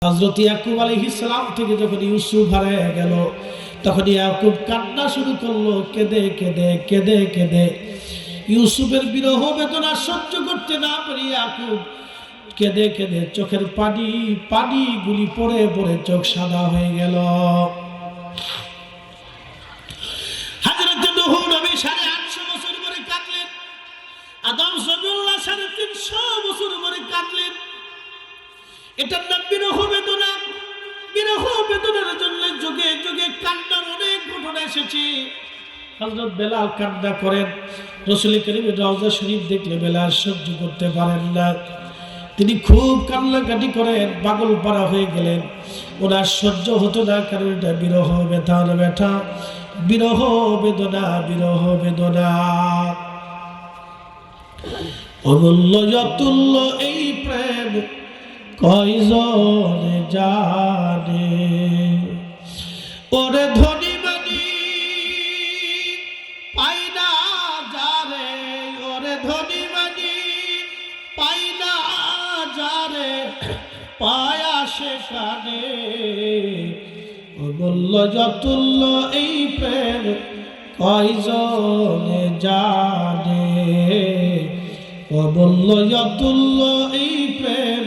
হযরত ইয়াকুব আলাইহিস সালাম থেকে যখন ইউসুফ হারিয়ে গেল, তখন ইয়াকুব কান্না শুরু করলো, কেঁদে কেঁদে কেঁদে কেঁদে। ইউসুফের বিরহ বেদনা সহ্য করতে না পেরে ইয়াকুব কেঁদে কেঁদে চোখের পানি গুলি পড়ে পড়ে চোখ সাদা হয়ে গেল। হযরত নূহ নবী 850 বছর ধরে কাঁদলেন, আদম সবিউল্লাহ 350 বছর ধরে কাঁদলেন। এটার নাম বিরহ বেদনা। বিরহ বেদনার জন্য যুগে যুগে কান্নার অনেক ঘটনা এসেছে। হযরত বেলাল কান্না করেন, রাসূল করিমের রওজা শরীফ দেখলে বেলাল সহ্য করতে পারেন না, তিনি খুব কান্নাকাটি করেন, পাগল পারা হয়ে গেলেন। ওনার সহ্য হতো না, কারণ এটা বিরহ ব্যথা, বিরহ বেদনা, বিরহ বেদনা। অমূল্য অতুল্য এই প্রেম কয়জন জানে, ওরে ধনী মানি পাই না যারে, ওরে ধনী মানি পাই না যারে, পায়া সেখানে। অমূল্য অতুল্য এই প্রেম কয়জন জানে, অমূল্য অতুল্য এই প্রেম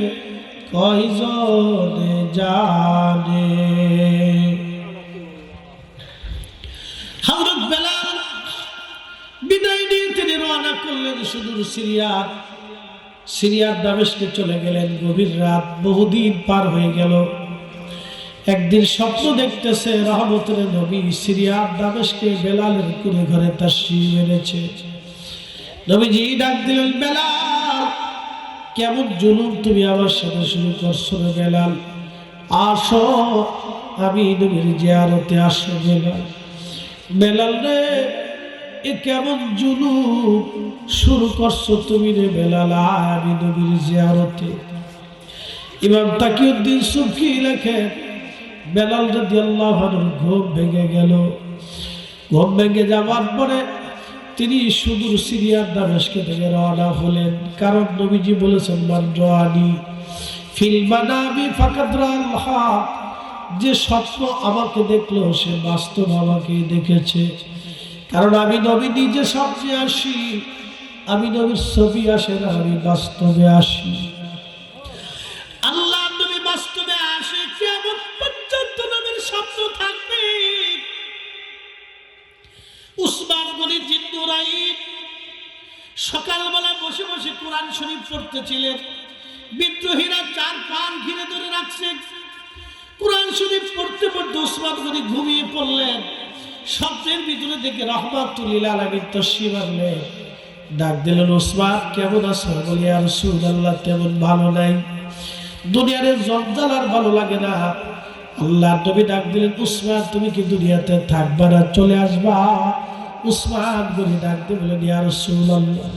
কয়জন জানে। হযরত বেলাল বিদায় নিয়ে তিনি রওনা করলেন সুদূর সিরিয়ার দামেস্কে চলে গেলেন। গভীর রাত, বহুদিন পার হয়ে গেল। একদিন স্বপ্ন দেখতেছে রহমতের নবী সিরিয়ার দামেস্কে বেলালের কুড়ে ঘরে তাশরীফ এনেছে। নবীজি ডাক দিলেন, বেলাল কেমন জুলুম তুমি আমার সাথে শুরু করছো রে বেলাল, আসো আমি নবীর জিয়ারতে আসো। বেলাল রে, এ কেমন জুলুম শুরু করছো তুমি রে বেলাল, আমি নবীর জিয়ারতে। ইমাম তাকিউদ্দিন সুবকি লেখেন, বেলাল রাদিয়াল্লাহু আনহুর ঘুম ভেঙে গেল। ঘুম ভেঙে যাওয়ার পরে তিনি সুদূর সিরিয়ার দামেস্ক থেকে রওনা হলেন। কারণ নবীজি বলেছেন, মান রাআনি ফিল মানামি ফাকাদ রাআল হক, যে স্বপ্ন আমাকে দেখলো সে বাস্তব আমাকে দেখেছে। কারণ আমি নবী নিজে স্বপ্নে আসি, আমি নবীর ছবি আসে না, আমি বাস্তবে আসি। আল্লাহ নবী বাস্তবে আসে, কিয়ামত পর্যন্ত নবীর স্বপ্ন থাকবে। উসমান গনি জিন্নুরাইন সকালবেলা বসে বসে কোরআন শরীফ পড়তেছিলেন। বিদ্রোহীরা 4 কান ঘিরে ধরে রাখছে। কোরআন শরীফ পড়তে পড়তে উসমান গনি ঘুমিয়ে পড়লেন। স্বপ্নের ভিতরে দেখে রাহমাতুল লিল আলামিন তাশরীফ আনলেন। ডাক দিলেন, উসমান কেমন আছো? বলি, ইয়া রাসূলুল্লাহ তেমন ভালো নাই, দুনিয়ার জঞ্জাল আর ভালো লাগে না। আল্লাহ নবী ডাক দিলেন, উসমান তুমি কি দুনিয়াতে থাকবা না, চলে আসবা? উসমান গনি ডাক দিয়ে বলেন, ইয়া রাসূলুল্লাহ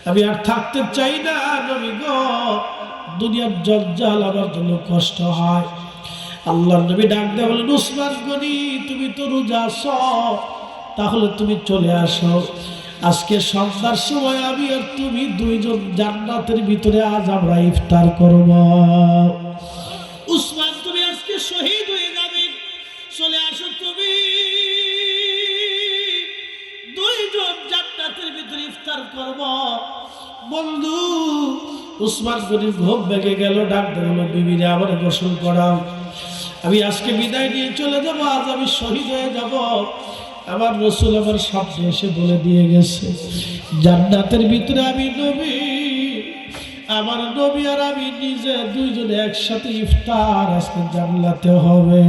আমি আর থাকতে চাই না নবী গো, দুনিয়ার জঞ্জাল আমার জন্য কষ্ট হয়। আল্লাহ নবী ডাক দিয়ে বলেন, উসমান গনি তুমি তো রোজা আছো, তাহলে তুমি চলে আসো। আজকে সন্ধ্যার সময় আমি আর তুমি দুইজন জান্নাতের ভিতরে আজ আমরা ইফতার করব। উসমান তুমি আজকে শহীদ হয়ে যাবে, চলে আসো, তুমি দুইজন জান্নাতের ভিতরে ইফতার করব। বন্ধু উসমান গনির ঘুম ভেঙে গেল। ডাক দিয়ে বলল, বিবি রে আমার গোসল করাও, আমি আজকে বিদায় নিয়ে চলে যাব, আজ আমি শহীদ হয়ে যাব। আমার রাসূল আমার স্বপ্নে এসে বলে দিয়ে গেছে, জান্নাতের ভিতরে আমি নবী, আমার নবী আর আমি নিজে দুইজনে একসাথে ইফতার আজকে জান্নাতে হবে।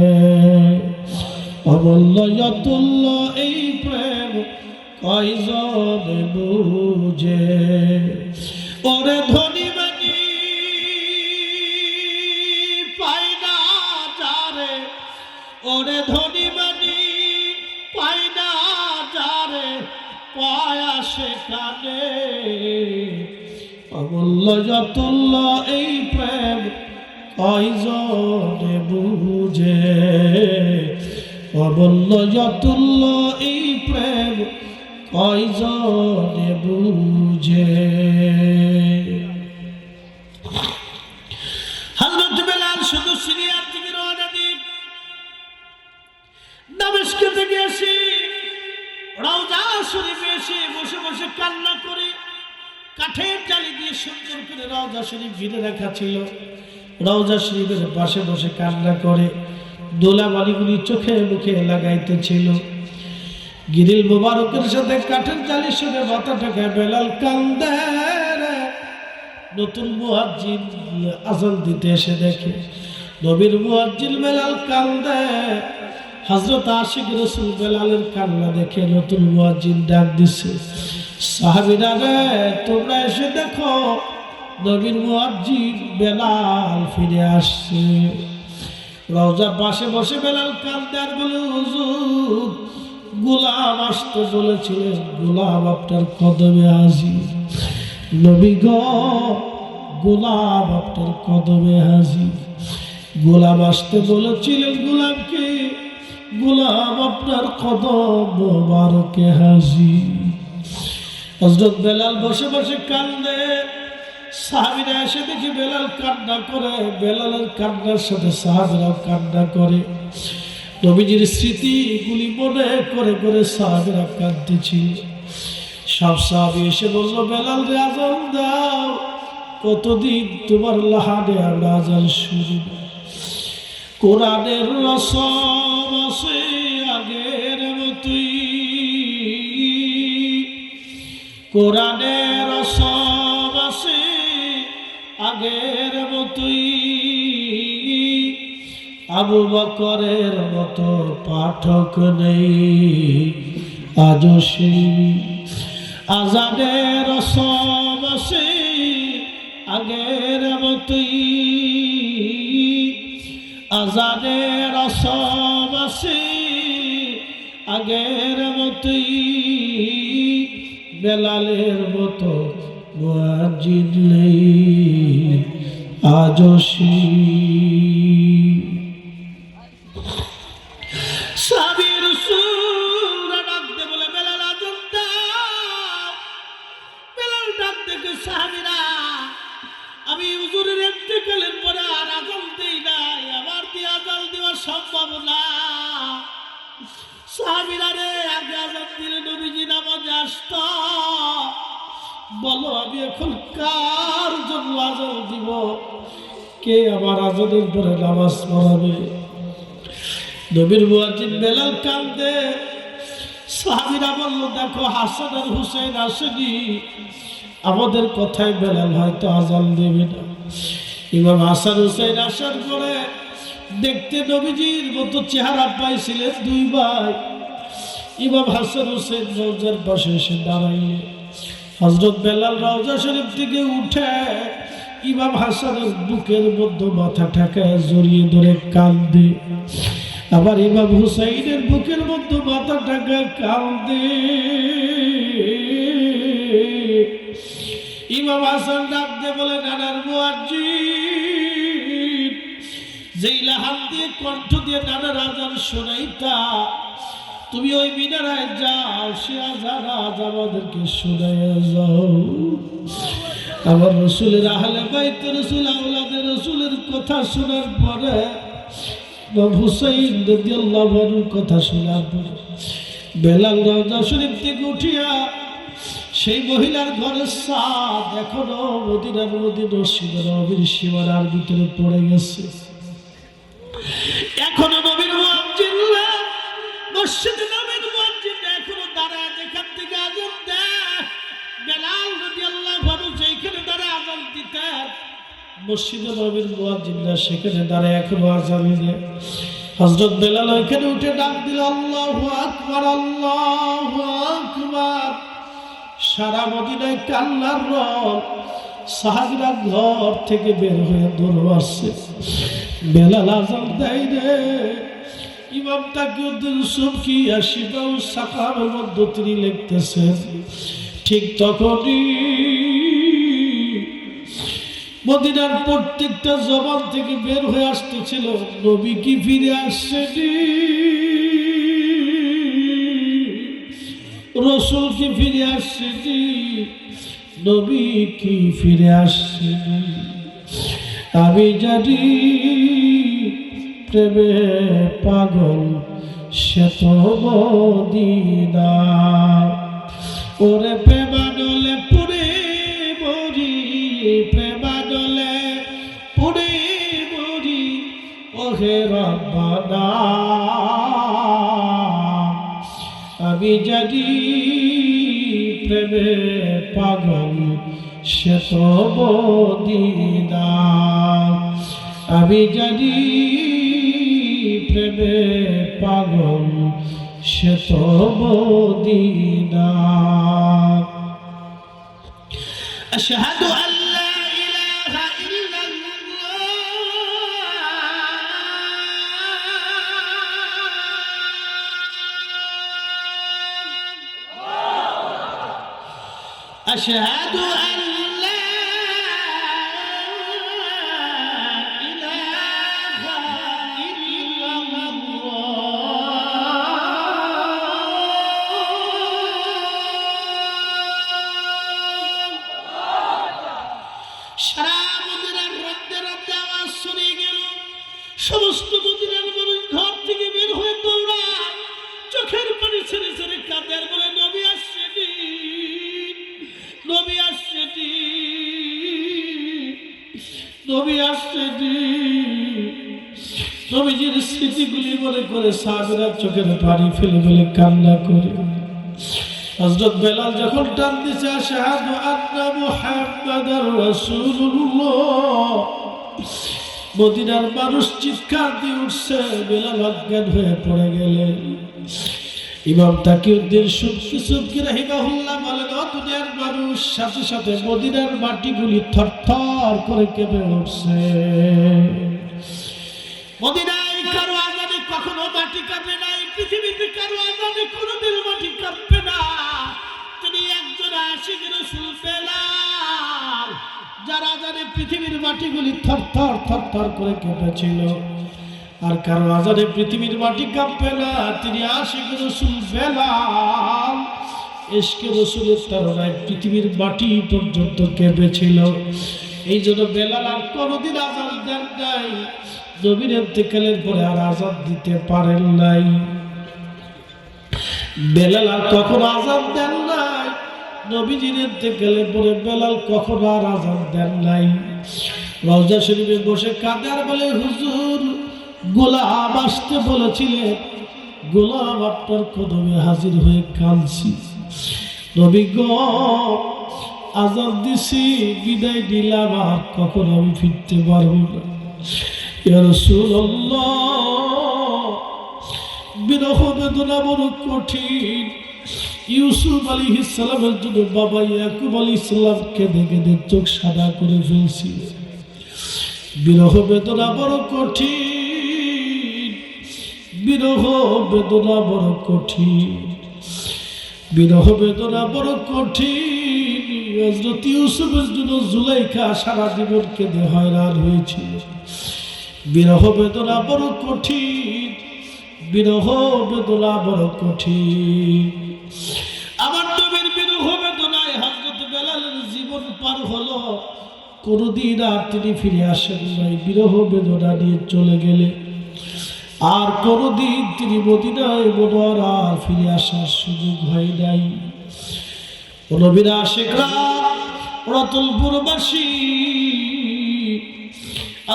অমূল্য অতুল্য এই প্রেম কয়জন বুঝে, ওরে ধনী মানি পাই না যারে, ওরে ধনী মানি পাই না যারে, পায়া সেখানে। অমূল্য অতুল্য এই প্রেম কয়জন বুঝে, অমূল্য অতুল্য এই প্রেম কয়জন বুঝে। হযরত বেলাল শুধু কাঠের জালি দিয়ে সুন্দর করে রওজা শরীফ ঘিরে রাখা ছিল। রওজা শরীফের পাশে বসে কান্না করে ধুলাবালিগুলি চোখে মুখে লাগাইতেছিল। গিরিল মুবারকের সাথে কাঠের জালির সাথে মাথা ঠেকায় বেলাল কান্দে। নতুন মুয়াজ্জিন আযান দিতে এসে দেখে নবীর মুয়াজ্জিন বেলাল কান্দে। হযরত আশিক রাসূল বেলালের কান্না দেখে নতুন মুয়াজ্জিন ডাক দিছে, সাহাবীরা রে তোমরা এসে দেখো নবীর মুয়াজ্জিন বেলাল ফিরে আসছে। রওজার পাশে বসে বেলাল কান্দে আর বলে, হুজুর গোলাম আসতে বলেছিলেন, গোলাম আপনার কদমে হাজির। নবী গো গোলাম আপনার কদমে হাজির। গোলাম আসতে বলেছিলেন, গোলামকে গোলাম আপনার কদম মোবারকে হাজির। হযরত বেলাল বসে বসে কান্দে। সাহাবীরা এসে দেখি বেলাল কান্না করে, বেলালের কান্নার সাথে সাহাবীরাও কান্না করে। নবীজির স্মৃতিগুলি মনে করে করে সাহাবীরা কাঁদতেছিল। সব সাহাবী এসে বলল, বেলাল রে আযান দাও, কতদিন তোমার লাহানে আমরা আযান শুনি না। কোরআনের রসম আছে আগের মতোই, কোরআনের রসম আছে আগের মতোই। আবু বকরের মতো পাঠক নেই আজও সেই, আযানের রসম আছে আগের মতোই, আযানের রসম আছে আগের মতোই। বেলালের মতো মুয়াজ্জিন নেই আজও সেই। সাহাবী রাসূলরা ডাকতে বলে, বেলাল আযান দাও। বেলাল ডাক দেখে সাহাবীরা, আমি হুজুরের ইন্তেকালের পরে আর আযান দেই নাই, আবার দিয়ে আযান দেওয়া সম্ভব না। সাহাবীরা রে আগে আযান দিলে নবীজি নামাজে আসত, বলো আমি এখন কার জন্য আযান দিব, কে আমার আযানের পরে নামাজ পড়াবে? নবীর মুয়াজ্জিন বেলাল কান্দে। সাহাবীরা বলল, দেখো হাসান আর হুসাইন আসেনি, আমাদের কথায় বেলাল হয়তো আযান দেবে না। ইমাম হাসান হুসাইন আসার পরে দেখতে নবীজির মতো চেহারা পাইছিলেন দুই ভাই। ইমাম হাসান হুসাইন রওজার পাশে এসে দাঁড়াইলেন। হযরত বেলাল রওজা শরীফ থেকে উঠে ইমাম হাসানের বুকের মধ্যে মাথা ঠেকায় জড়িয়ে ধরে কান্দে। আবার ইমাম হুসাইনের বুকের মধ্যে মাথা ঠেকায় কান্দে। ইমাম হাসান ডাকতে বলে, নানার মুয়াজ্জিন, যেই লাহান দিয়ে কণ্ঠ দিয়ে নানার আযান শোনাইতা, তুমি ওই মিনারায় যাও, সে আযান আজ আমাদেরকে শোনাইয়া যাও। আমার রাসূলের আহলে বাইত রাসূল আওলাদে রাসূলের কথা শোনার পরে, ইমাম হুসাইন রাদিয়াল্লাহু আনহুর কথা শোনার পরে বেলাল রওজা শরীফ থেকে উঠিয়া সেই মহিলার ঘরের ছাদ এখনো মদিনার মধ্যে মসজিদে নববীর সীমানার ভিতরে পড়ে গেছে। এখনো নবীর মুয়াজ্জিনরা মসজিদে নবীর মুয়াজ্জিন এখনো দাঁড়ায়, যেখান থেকে আযান দেয় বেলাল রাদিয়াল্লাহু আনহু সেইখানে দাঁড়ায় আযান দিতেন। মসজিদে নবীর মুয়াজ্জিনরা সেখানে দাঁড়ায় এখনো আযান দেয়। হযরত বেলাল ওইখানে উঠে ডাক দিল, আল্লাহু আকবার, আল্লাহু আকবার। সারা মদিনায় কান্নার রব। সাহাবীরা ঘর থেকে বের হয়ে দৌড় আসছে, বেলাল আযান দেয় রে। ইমাম তাকিউদ্দিন সুবকি আশিফাউ সাকামের মধ্যে তিনি লিখতেছেন, ঠিক তখনই মদিনার প্রত্যেকটা জবান থেকে বের হয়ে আসতেছিল, নবী কি ফিরে আসছেনি, রাসূল কি ফিরে আসছেনি, নবী কি ফিরে আসছেনি। আমি জানি প্রেমে পাগল সে তো মদিনা, ওরে প্রেমানলে পুরে ওহে রব্বানা আমি জানি প্রেমে পাগল সে তো মদিনা আমি জানি প্রেমে পাগল সে তো মদিনা আশহাদু আল্লা ইলাহা ইল্লাল্লাহ আশহাদু আল্লা সমস্ত মদিনার মানুষ ঘর থেকে বের হয়ে দৌড়ায়, চোখের পানি ছেড়ে ছেড়ে কাঁদে আর বলে নবী আসছেন, নবী আসছেন, নবী আসছেন। নবীজির স্মৃতিগুলি মনে করে সাহাবীরা চোখের পানি ফেলে ফেলে কান্না করে। হযরত বেলাল যখন টান দিছে আশহাদু আন্না মুহাম্মাদার রাসূলুল্লাহ, মদিনার মানুষ চিৎকার দিয়ে উঠছে, বেলাল অজ্ঞান হয়ে পড়ে গেলেন। ইমাম তাকিউদ্দিন সুবকি রাহিমাহুল্লাহ বলেন, দুনিয়ার মানুষ সাথে সাথে মদিনার মাটিগুলি থরথর করে কেঁপে উঠছে। মদিনায় কারো আজানে কখনো মাটি কাঁপে নাই, পৃথিবীতে কারো আজানে কোনোদিন মাটি কাঁপবে না। তিনি একজন আশিক রাসূল বেলাল, যার আজানে পৃথিবীর মাটিগুলি থরথর থরথর করে কেঁপেছিল। আর কারো আজানে পৃথিবীর মাটি কাঁপবে না, তিনি আশিক রাসূল বেলাল। ইশকে রাসূলের তাড়নায় পৃথিবীর মাটি পর্যন্ত কেঁপেছিল। এই জন্য বেলাল আর কোনোদিন আজান দেন নাই, নবীর ইন্তেকালের পরে আর আজান দিতে পারেন নাই। বেলাল আর কখনো আজান দেন নাই, নবীজির ইন্তেকালের পরে বেলাল কখনো আর আজান দেন নাই। রওজা শরীফে বসে কাঁদে আর বলে, হুজুর গোলাম আসতে বলেছিলেন, গোলাম আপনার কদমে হাজির হয়ে কাঁদছি। নবী গো আজান দিছি, বিদায় দিলাম, আর কখনো আমি ফিরতে পারবো না। ইয়া রাসূলুল্লাহ, বিরহ বেদনা বড় কঠিন। ইউসুফ আলাইহিস সালামের জন্য বাবা ইয়াকুব আলাইহিস সালাম কেঁদে কেঁদে চোখ সাদা করে ফেলছি। বিরহ বেদনা বড় কঠিন, বিরহ বেদনা বড় কঠিন, বিরহ বেদনা বড় কঠিন। হযরত ইউসুফের জন্য জুলাইখা সারা জীবন কেঁদে হয়রান হয়েছিল। বিরহ বেদনা বড় কঠিন, বিরহ বেদনা বড় কঠিন। আমার নবীর বিরহ বেদনায় হযরত বেলালের জীবন পার হলো, কোনদিন আর তিনি ফিরে আসেন নাই। বিরহ বেদনা নিয়ে চলে গেলে আর কোনদিন তিনি মদিনায় মুনাওয়ারা ফিরে আসার সুযোগ হয় নাই। নবীর আশিকরা রতলপুরবাসী,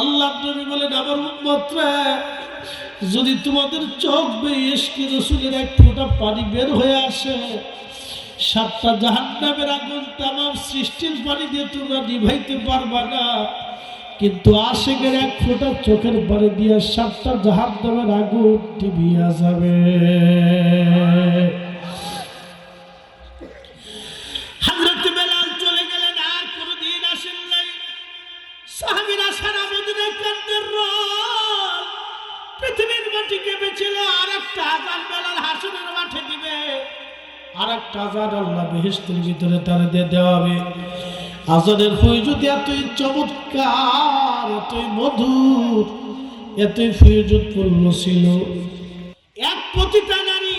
আল্লাহ নবী বলেন, আমার উম্মতরা যদি তোমাদের চোখ বেয়ে ইশকে রাসূলের এক ফোঁটা পানি বের হয়ে আসে, 7টা জাহান্নামের আগুন তামাম সৃষ্টির পানি দিয়ে তোমরা নিভাইতে পারবা না, কিন্তু আশিকের এক ফোঁটা চোখের পানি দিয়ে 7টা জাহান্নামের আগুন নিভিয়া যাবে। হযরত বেলাল চলে গেলেন, আর কোনদিন আসেন নাই। সাহাবীরা সারা মদিনায় কান্দের রোল, পৃথিবীর মাটি কেঁপেছিল। আর একটা আজান বেলাল হাসরের মাঠে দিবে, আর একটা আজান আল্লাহ বেহেশতের ভিতরে তার দিয়ে দেওয়া হবে। আজানের ফয়জুদ এতই চমৎকার, এতই মধুর, এতই ফয়জুদপূর্ণ ছিল। এক প্রতিটা নারী,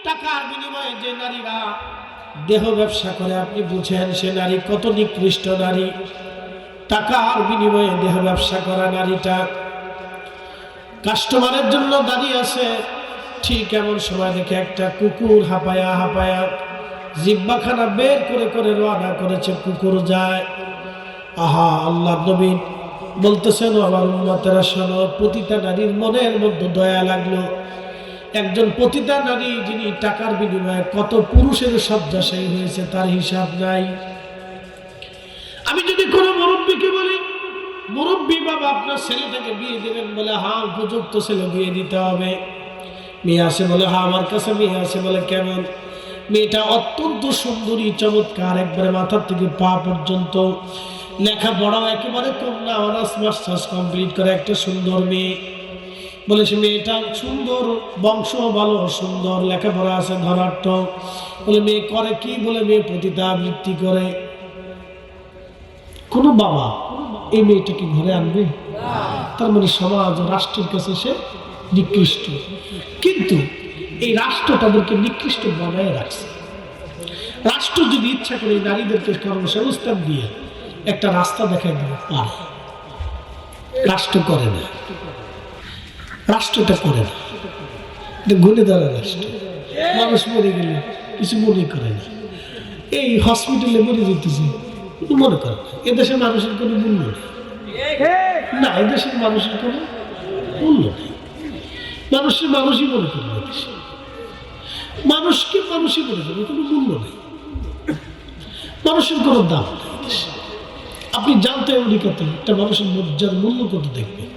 টাকার বিনিময়ে যে নারীরা দেহ ব্যবসা করে, আপনি বুঝেন সে নারী কত নিকৃষ্ট নারী। টাকার বিনিময়ে দেহ ব্যবসা করা নারীটা কাস্টমারের জন্য দাঁড়িয়ে আছে, ঠিক এমন সময় দেখে একটা কুকুর হাঁপায়া হাঁপায়া জিহ্বাখানা বের করে করে রওনা করেছে, কুকুর যায়। আহা, আল্লাহ নবী বলতেছেন আমার উম্মতেরা শোনো, প্রতিটা নারীর মনের মধ্যে দয়া লাগলো। একজন পতিতা নারী যিনি টাকার বিনিময়ে কত পুরুষের শয্যাশায়ী হয়েছে তার হিসাব নাই। আমি যদি কোনো মুরব্বীকে বলি, মুরব্বী বাবা আপনার ছেলেটাকে বিয়ে দেবেন, বলে হ্যাঁ উপযুক্ত ছেলে বিয়ে দিতে হবে। মেয়ে আসে বলে হ্যাঁ আমার কাছে মেয়ে আসে, বলে কেমন? মেয়েটা অত্যন্ত সুন্দরী, চমৎকার, একবারে মাথার থেকে পা পর্যন্ত, লেখাপড়াও একেবারে কম না, অনার্স মাস্টার্স কমপ্লিট করে একটা সুন্দর মেয়ে। বলে সে মেয়েটা সুন্দর, বংশ ভালো, সুন্দর, লেখাপড়া আছে, ধনাঢ্য। বলে মেয়ে করে কি? বলে মেয়ে পতিতা বৃত্তি করে। কোন বাবা এই মেয়েটাকে ঘরে আনবে? তার মানে সমাজ ও রাষ্ট্রের কাছে সে নিকৃষ্ট। কিন্তু এই রাষ্ট্র তাদেরকে নিকৃষ্ট বানায় রাখছে। রাষ্ট্র যদি ইচ্ছা করে নারীদেরকে কর্মসংস্থান দিয়ে একটা রাস্তা দেখায় দিতে পারে, রাষ্ট্র করে না। রাষ্ট্রটা করে না, এটা গুণে ধরা রাষ্ট্র। মানুষ মরে গেলে কিছু মনে করে না। এই হসপিটালে মরে যেতেছে মনে করে না। এদেশের মানুষের কোনো মূল্য নেই না, এদেশের মানুষের কোনো মূল্য নেই। মানুষের মানুষই মনে করবে, এদেশে মানুষকে মানুষই মনে করবে, কোনো মূল্য নেই। মানুষের কোনো দাম নেই এদেশে। আপনি জানতে আমেরিকাতে একটা মানুষের যার মূল্য কত দেখবেন।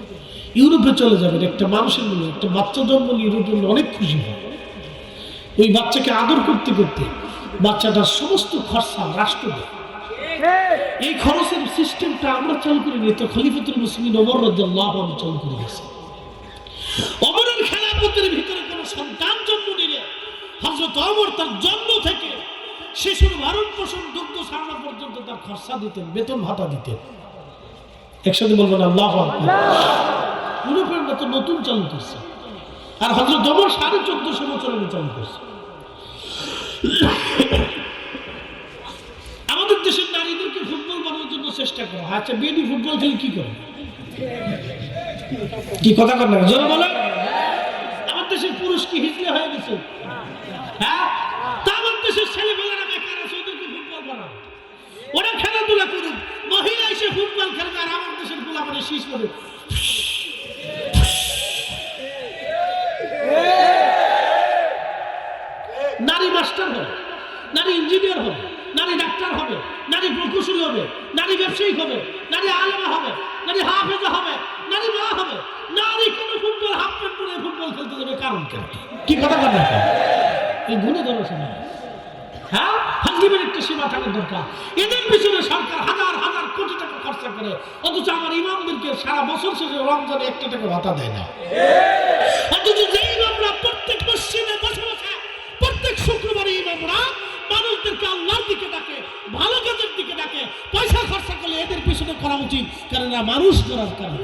ইউরোপে চলে যাবেন, একটা মানুষের মূল্য, একটা বাচ্চা জন্ম ইউরোপের অনেক খুশি হয়। ওই বাচ্চাকে আদর করতে করতে বাচ্চাটার সমস্ত খরচা রাষ্ট্র দেয়। এই খরচের সিস্টেমটা আমরা চালু করে নিই তো খলিফাতুল মুসলিমিন ওমর রাদিয়াল্লাহু আনহু চালু করে গেছে। ওমরের খেলাফতের ভিতরে কোন সন্তান জন্ম নিলে হযরত ওমর তার জন্ম থেকে শিশুর ভরণ পোষণ, দুগ্ধ ছাড়া পর্যন্ত তার খরচা দিতেন, বেতন ভাতা দিতেন। একসাথে বলবেন আল্লাহু আকবার। ইউরোপের মতো নতুন চালু করছে, আর হযরত ওমর 1450 বছর চালু করছে। আমাদের দেশের নারীদেরকে ফুটবল বানানোর জন্য চেষ্টা করা হয়। আচ্ছা বেডি ফুটবল খেলে কি করে? কি কথা কর না জোরে বলে? আমার দেশের পুরুষ কি হিজলে হয়ে গেছে? হ্যাঁ, তা আমার দেশের ছেলেমেয়েরা বেকার আছে, ওদেরকে ফুটবল বানাও, ওরা খেলাধুলা করুক। মহিলা এসে ফুটবল খেলবে, আর আমার দেশের পোলা মানে শীষ পড়ে। নারী মাস্টার হবে, নারী ইঞ্জিনিয়ার হবে, নারী ডাক্তার হবে, নারী প্রকৌশলী হবে, নারী ব্যবসায়িক হবে, নারী আলেমা হবে, নারী হাফেজা হবে, নারী মা হবে। নারী কোন ফুটবল হাফ প্যান্ট পরে ফুটবল খেলতে যাবে কারণ কেন? কি কথা বলেন? এই গুণে ধরো সীমা, হ্যাঁ ফাজলিমের একটা সীমা থাকার দরকার। এদের পিছনে সরকার হাজার হাজার কোটি টাকা খরচা করে, অথচ আমার ইমামদেরকে সারা বছর শেষে রমজানে 1 টাকা ভাতা দেয় না। অথচ যে ইমামরা প্রত্যেক মসজিদে বসে বসে প্রত্যেক শুক্রবারে ইমামরা মানুষদেরকে আল্লাহর দিকে ডাকে, ভালো কাজের দিকে ডাকে, পয়সা খরচা করলে এদের পিছনে করা উচিত, কারণ এরা মানুষ করার কারণ।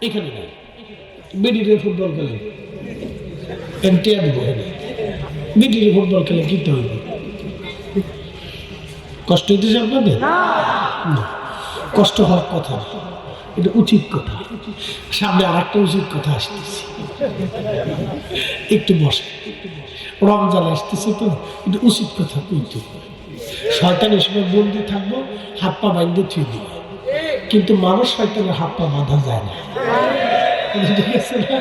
এখানে নাই বিডিরে ফুটবল খেলে এনটিয়া দিব, বিডিরে ফুটবল খেলে কিনতে হইবে। কষ্ট হইতেছে আপনাদের? না, কষ্ট হওয়ার কথা না, এটা উচিত কথা। সামনে আর একটা উচিত কথা আসতেছে, একটু বসে, রমজান আসতেছে তো এটা উচিত কথা কইতে। শয়তানের সময় বন্দি থাকবো, হাত পা বাঁধতে থুই দিব, কিন্তু মানুষ শয়তানের হাত পা বাঁধা যায় না। ঠিক আছে না?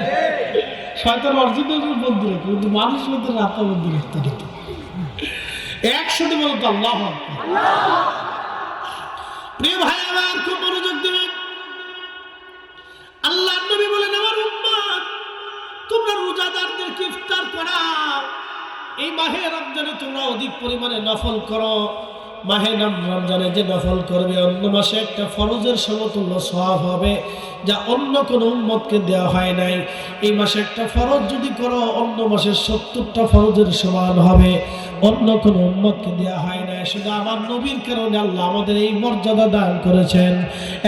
শয়তান অরিজিনাল বন্দি রাখে, কিন্তু মানুষ শয়তানের হাত পা বন্দি রাখতে দিত। একসাথে বলতো আল্লাহু আকবার। প্রিয় ভাই আমার খুব মনোযোগ দেবেন। আল্লাহর নবী বলেন, আমার উম্মত তোমরা রোজাদারদেরকে ইফতার করাও। এই মাহে রমজানে তোমরা অধিক পরিমাণে নফল করো। মাহে রমজানে যে নফল করবে অন্য মাসে একটা ফরজের সমতুল্য সওয়াব হবে, যা অন্য কোনো উম্মতকে দেওয়া হয় নাই। এই মাসে একটা ফরজ যদি করো অন্য মাসের 70টা ফরজের সমান হবে, অন্য কোনো উম্মতকে দেওয়া হয় নাই। শুধু আমার নবীর কারণে আল্লাহ আমাদের এই মর্যাদা দান করেছেন।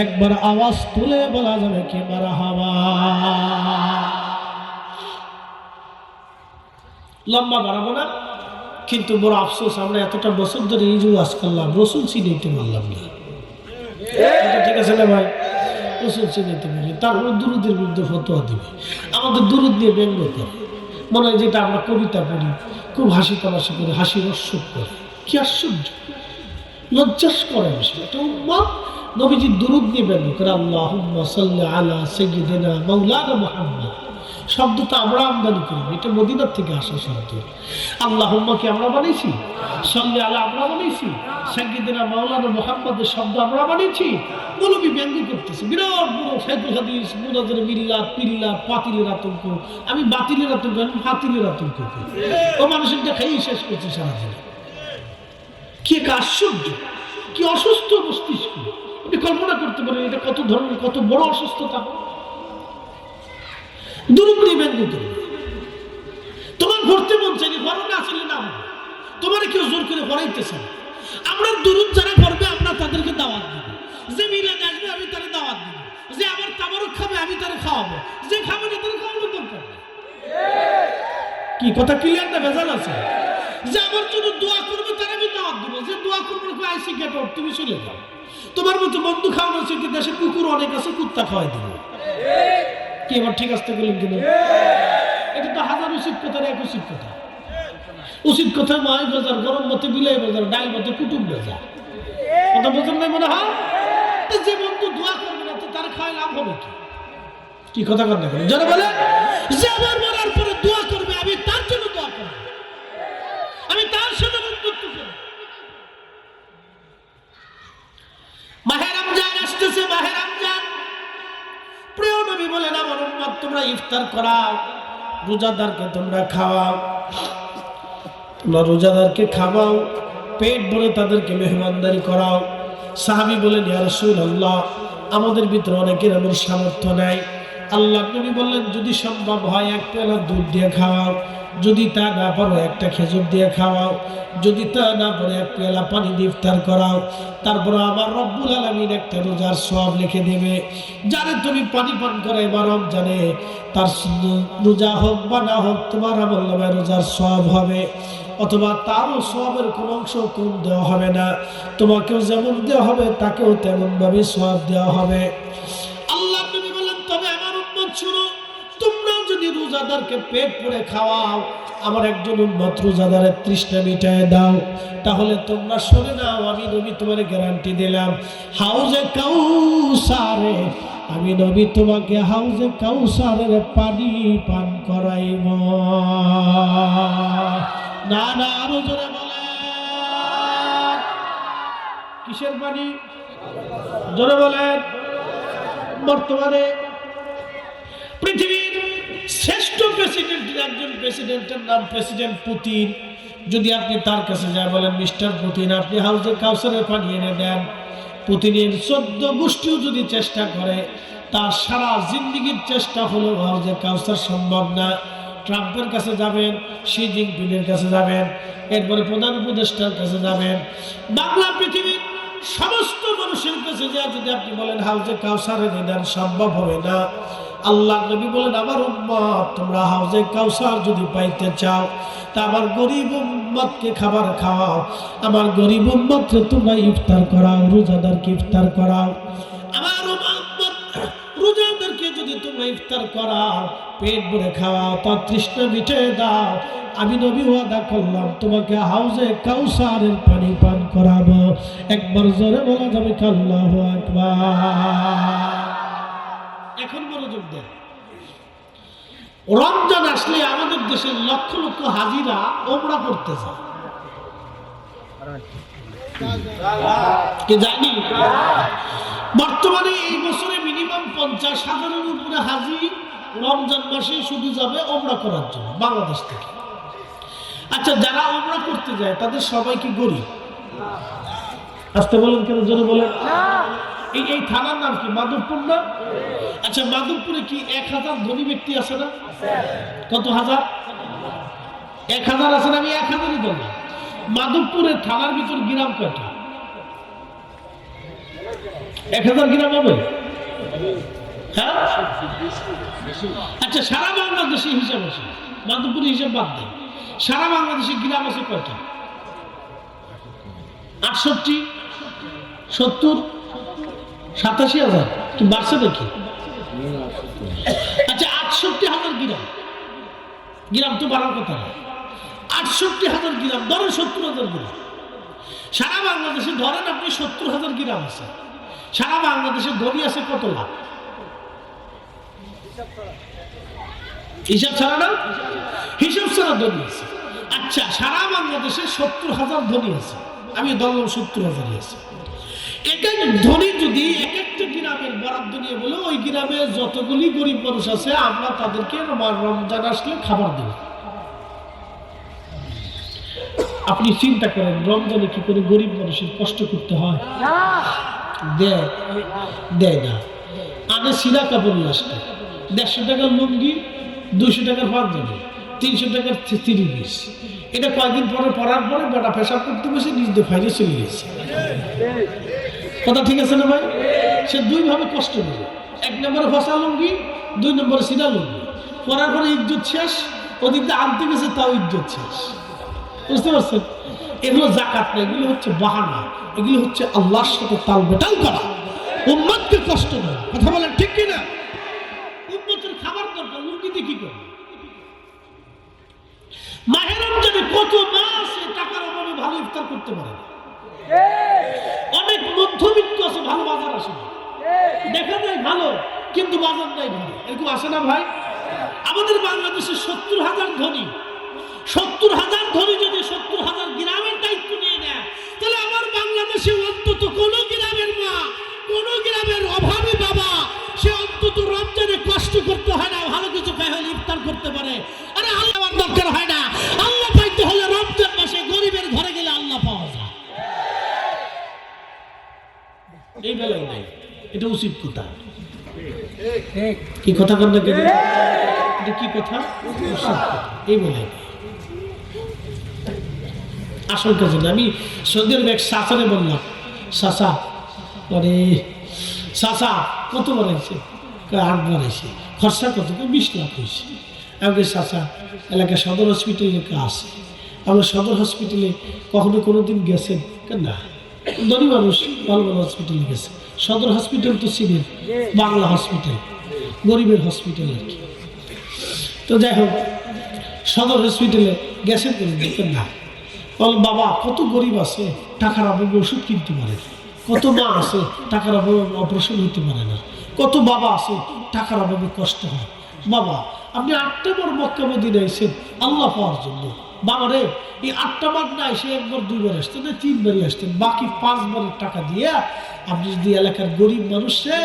একবার আওয়াজ তুলে বলা যাবে কি মারহাবা। লম্বা বাড়াবো না, কিন্তু বড় আফসোস আমরা এতটা বছর ধরে এই যে ওয়াজ করলাম, রসুল চিনাইতে পারলাম না। ঠিক আছে না ভাই? রসুল চিনাইতে পারলি, তারপরে দুরুদের বিরুদ্ধে ফতোয়া দিবে, আমাদের দুরুদ নিয়ে ব্যঙ্গ করে, মনে হয় যেটা আমরা কবিতা পড়ি, খুব হাসি তামাশা করে, হাসি রস্য করে। কি আশ্চর্য! লজ্জাস করে এটা উম্মত নবীজি দুরূদ নিয়ে বের করে আল্লাহুম্মা সাল্লি আলা সাইয়্যিদিনা মাওলানা মুহাম্মদ। শব্দ তো আমরা আমদানি করি, এটা মদিনার থেকে আসা শব্দ। আল্লাহুম্মা কি আমরা বানিয়েছি? সাল্লি আলা আমরা বানিয়েছি? সাইয়্যিদিনা মাওলানা মুহাম্মদের শব্দ আমরা বানিয়েছি? মৌলবী ব্যঙ্গ করতেছে, বিরাট বড় শাইখুল হাদিস মুনাজ্জার মিল্লাত পিল্লাত বাতিলের আতঙ্ক। আমি বাতিলের আতঙ্ক, আমি ফাতিলের আতঙ্ক করি। ও মানুষটা খেয়েই শেষ করছে সারাদিন। কি এক আশ্চর্য, কি অসুস্থ মস্তিষ্ক! আপনি কল্পনা করতে পারেন এটা কত ধরনের, কত বড় অসুস্থতা। দুরূদ নিয়ে ব্যঙ্গ করে তোমার ভরতে মন চাইলে ঘর না আসলে না, তোমার কেউ জোর করে ভরাইতেছে না। আমরা দুরূদ যারা করবে আমরা তাদেরকে দাওয়াত দিব, যে মিলাদ আসবে আমি তারে দাওয়াত দিব, যে আমার তাবারক খাবে আমি তারে খাওয়াবো, যে খাবে না তারে খাওয়ানোর দরকার নেই। কি কথা ক্লিয়ার না ভেজাল আছে? যে আমার জন্য দোয়া করবে তার আমি দাওয়াত দিব, যে দোয়া করবে না আইসি গেট আউট, তুমি চলে যাও। তোমার মতো বন্ধু খাওয়ানো হচ্ছে কি দেশে কুকুর অনেক আছে, কুত্তা খাওয়াই দিব। কি এবার ঠিক আসতে গেলেন কিনা? এটা তো হাজার উচিত কথার এক উচিত কথা। উচিত কথা মায় বাজার, গরম মতে বিলাই বাজার, ডাল মতে কুটুম বাজার। কথা বোঝেন নাই মনে হয়? যে বন্ধু দোয়া করবে না তো তার খাওয়াই লাভ হবে কি? কি কথা কর না করেন যারা বলে যে আমার মরার পরে দোয়া করবে আমি তার জন্য দোয়া করব, আমি তার সাথে বন্ধুত্ব করব। মাহে রমজান আসতেছে, মাহে রমজান। প্রিয় নবী বলেন আমার উম্মত তোমরা ইফতার করাও, রোজাদারকে তোমরা খাওয়াও, তোমরা রোজাদারকে খাওয়াও, পেট ভরে তাদেরকে মেহমানদারি করাও। সাহাবী বলেন ইয়া রাসূলুল্লাহ আমাদের ভিতরে অনেকের এমন সামর্থ্য নাই। আল্লাহ নবী বললেন যদি সম্ভব হয় এক পেয়ালা দুধ দিয়ে খাওয়াও, যদি তা না পারো একটা খেজুর দিয়ে খাওয়াও, যদি তা না পারো এক পেয়ালা পানি দিয়ে ইফতার করাও। তারপর আমার রব্বুল আলামিন একটা রোজার সওয়াব লিখে দেবে। যারে তুমি পানি পান করাইবা রমজানে, তার রোজা হোক বা না হোক তোমার আমলনামায় রোজার সওয়াব হবে, অথবা তারও সওয়াবের কোন অংশ কম দেওয়া হবে না। তোমাকেও যেমন দেওয়া হবে তাকেও তেমন ভাবে সওয়াব দেওয়া হবে। আল্লাহ নবী বলেন তবে আমার উম্মত শুনো, তোমরা যদি রোজাদারকে পেট ভরে খাওয়াও, আমার একজন উম্মত রোজাদারের তৃষ্ণা মিটায় দাও, তাহলে তোমরা শুনে নাও আমি নবী তোমার গ্যারান্টি দিলাম, হাউজে কাউসারে আমি নবী তোমাকে হাউজে কাউসারের পানি পান করাইব। না না আরো জোরে বলেন, কিসের পানি? জোরে বলেন। বর্তমানে পৃথিবীর শ্রেষ্ঠ প্রেসিডেন্টের একজন প্রেসিডেন্টের নাম প্রেসিডেন্ট পুতিন। যদি আপনি তার কাছে যায় বলেন মিস্টার পুতিন আপনি হাউজে কাউসারের পানি এনে দেন, পুতিনের 14 গোষ্ঠীও যদি চেষ্টা করে তার সারা জিন্দেগির চেষ্টা হলো হাউজে কাউসার সম্ভব না। ট্রাম্পের কাছে যাবেন, শি জিনপিংয়ের কাছে যাবেন, এরপরে প্রধান উপদেষ্টার কাছে যাবেন, বাংলা পৃথিবীর সমস্ত মানুষের কাছে যা যদি আপনি বলেন হাউজে কাউসার এনে দেন সম্ভব হবে না। আল্লাহ নবী বলেন আমার উম্মত তোমরা হাউজে কাউসার যদি পাইতে চাও তা আমার গরিব উম্মতকে খাবার খাওয়াও, আমার গরিব উম্মতকে তোমরা ইফতার করাও, রোজাদারকে ইফতার করাও। আমার উম্মত রোজাদারকে যদি তোমরা ইফতার করাও, পেট ভরে খাওয়াও, তার তৃষ্ণা মিটিয়ে দাও, আমি নবী ওয়াদা করলাম তোমাকে হাউজে কাউসারের পানি পান করাবো। একবার জোরে বলা যাবে আল্লাহু আকবার। এখন মনোযোগ দেন, রমজান আসলে আমাদের দেশের লক্ষ লক্ষ হাজিরা ওমরা করতে যায়, কি জানি? বর্তমানে এই বছরে মিনিমাম 50,000-এর উপরে হাজি রমজান মাসে শুধু যাবে ওমরা করার জন্য বাংলাদেশ থেকে। আচ্ছা যারা ওমরা করতে যায় তাদের সবাই কি গরিব? আসতে বলেন কেন, জোরে বলেন। এই থানার নাম কি? মাধবপুর না? আচ্ছা মাধবপুরে কি 1000 ধনী ব্যক্তি আছে না? কত হাজার? 1000 আছে না? আমি 1000-ই বললাম। মাধবপুরের থানার ভিতর গ্রাম কয়টা? 1000 গ্রাম হবে? হ্যাঁ আচ্ছা সারা বাংলাদেশে হিসাব আছে, মাধবপুরের হিসাব বাদ দেয়, সারা বাংলাদেশে গ্রাম আছে কয়টা? 68, 70, 87,000 কি বাড়ছে দেখি? আচ্ছা 68,000 গ্রাম, গ্রাম তো বাড়ার কথা না। 68,000 গ্রাম ধরো 70,000 গ্রাম, সারা বাংলাদেশে ধরেন আপনি 70,000 গ্রাম আছে, সারা বাংলাদেশে ধনী আছে কত লাখ? হিসাব ছাড়া না, হিসাব ছাড়া ধনী আছে। আচ্ছা, সারা বাংলাদেশে 70,000 ধনী আছে, আমি ধরলাম 70,000 আছে। এক এক ধনী যদি এক একটা গ্রামের বরাদ্দ নিয়ে বলে ওই গ্রামে যতগুলি গরিব মানুষ আছে আমরা তাদেরকে রমজান আসলে খাবার দেব। আপনি চিন্তা করেন রমজানে কি করে গরিব মানুষের কষ্ট করতে হয়? দেয় না। আগে সিরা কাপড় আসতো 150 টাকার লুঙ্গি, 200 টাকার পাঞ্জাবি, 300 টাকার তিরিশ। এটা কয়েকদিন পরে পরার পরে বেটা পেশাব করতে বসে নিজ দিয়ে ফাইলে চলে গেছে। কথা ঠিক আছে না ভাই? সে দুই ভাবে কষ্ট করে, 1 নম্বরে ফসা লুঙ্গি, 2 নম্বরে সিরা লুঙ্গি। পরার পরে ইজ্জত শেষ, ওদিকে আনতে গেছে তাও ইজ্জত শেষ। বুঝতে পারছেন? এগুলো যাকাত না, এগুলো হচ্ছে বাহানা, এগুলো হচ্ছে আল্লাহর সাথে তাল বেটাল করা, উম্মতকে কষ্ট দেওয়া। কথা বলেন ঠিক কিনা? উম্মতের খাবার দরকার, লুঙ্গিতে কি করবে? মাহে রমজানে কত মা আছে টাকার অভাবে ভালো ইফতার করতে পারে না। অনেক মধ্যবিত্ত আছে, ভালো বাজার আসে না, দেখা যায় ভালো কিন্তু বাজার নাই ভালো, এরকম আসে না ভাই? আমাদের বাংলাদেশে 70,000 ধনী, 70,000 ধনী যদি 70,000 গ্রামের দায়িত্ব নিয়ে নেয়, তাহলে আমার বাংলাদেশে অন্তত কোন গ্রামের মা, কোন গ্রামের অভাবী বাবা, সে অন্তত রমজানে কষ্ট করতে হয় না, ভালো কিছু খাই হলে ইফতার করতে পারে। আরে আল্লাহর দরকার হয় না, আল্লাহ পাইতে হলে রমজান মাসে গরিবের ঘরে গেলে আল্লাহ পাওয়া যায়। এই বেলায় নাই, এটা উচিত কথা। কি কথা বল না, এটা কি কথা? এই বেলায় আসল কাজে না। আমি সৌদির এক চাচারে বললাম, চাচা মানে চাচা কত বানাইছে? 8 বানাইছে। খরচা কত? 20 লাখ হয়েছে। আমাকে চাচা এলাকায় সদর হসপিটালে আছে, আমরা সদর হসপিটালে কখনো কোনোদিন গেছেন? না, ধনী মানুষ ভালো ভালো হসপিটালে গেছে। সদর হসপিটাল তো চিনেন, বাংলা হসপিটাল, গরিবের হসপিটাল আর কি। তো যাই হোক, সদর হসপিটালে গেছেন কোনো দেখেন না? বল বাবা কত গরিব আছে টাকার অভাবে ওষুধ কিনতে পারে না, কত মা আছে টাকার অভাবে অপারেশন হইতে পারে না, কত বাবা আছে টাকার অভাবে কষ্ট হয়। বাবা আপনি 8টা বার মক্কা মদিনা এসেছেন আল্লাহ পাওয়ার জন্য। বাবা রে, এই 8টা বার না এসে 1 বার 2 বার আসতেন, 3 বারই আসতেন, বাকি 5 বারের টাকা দিয়ে আপনি যদি এলাকার গরিব মানুষে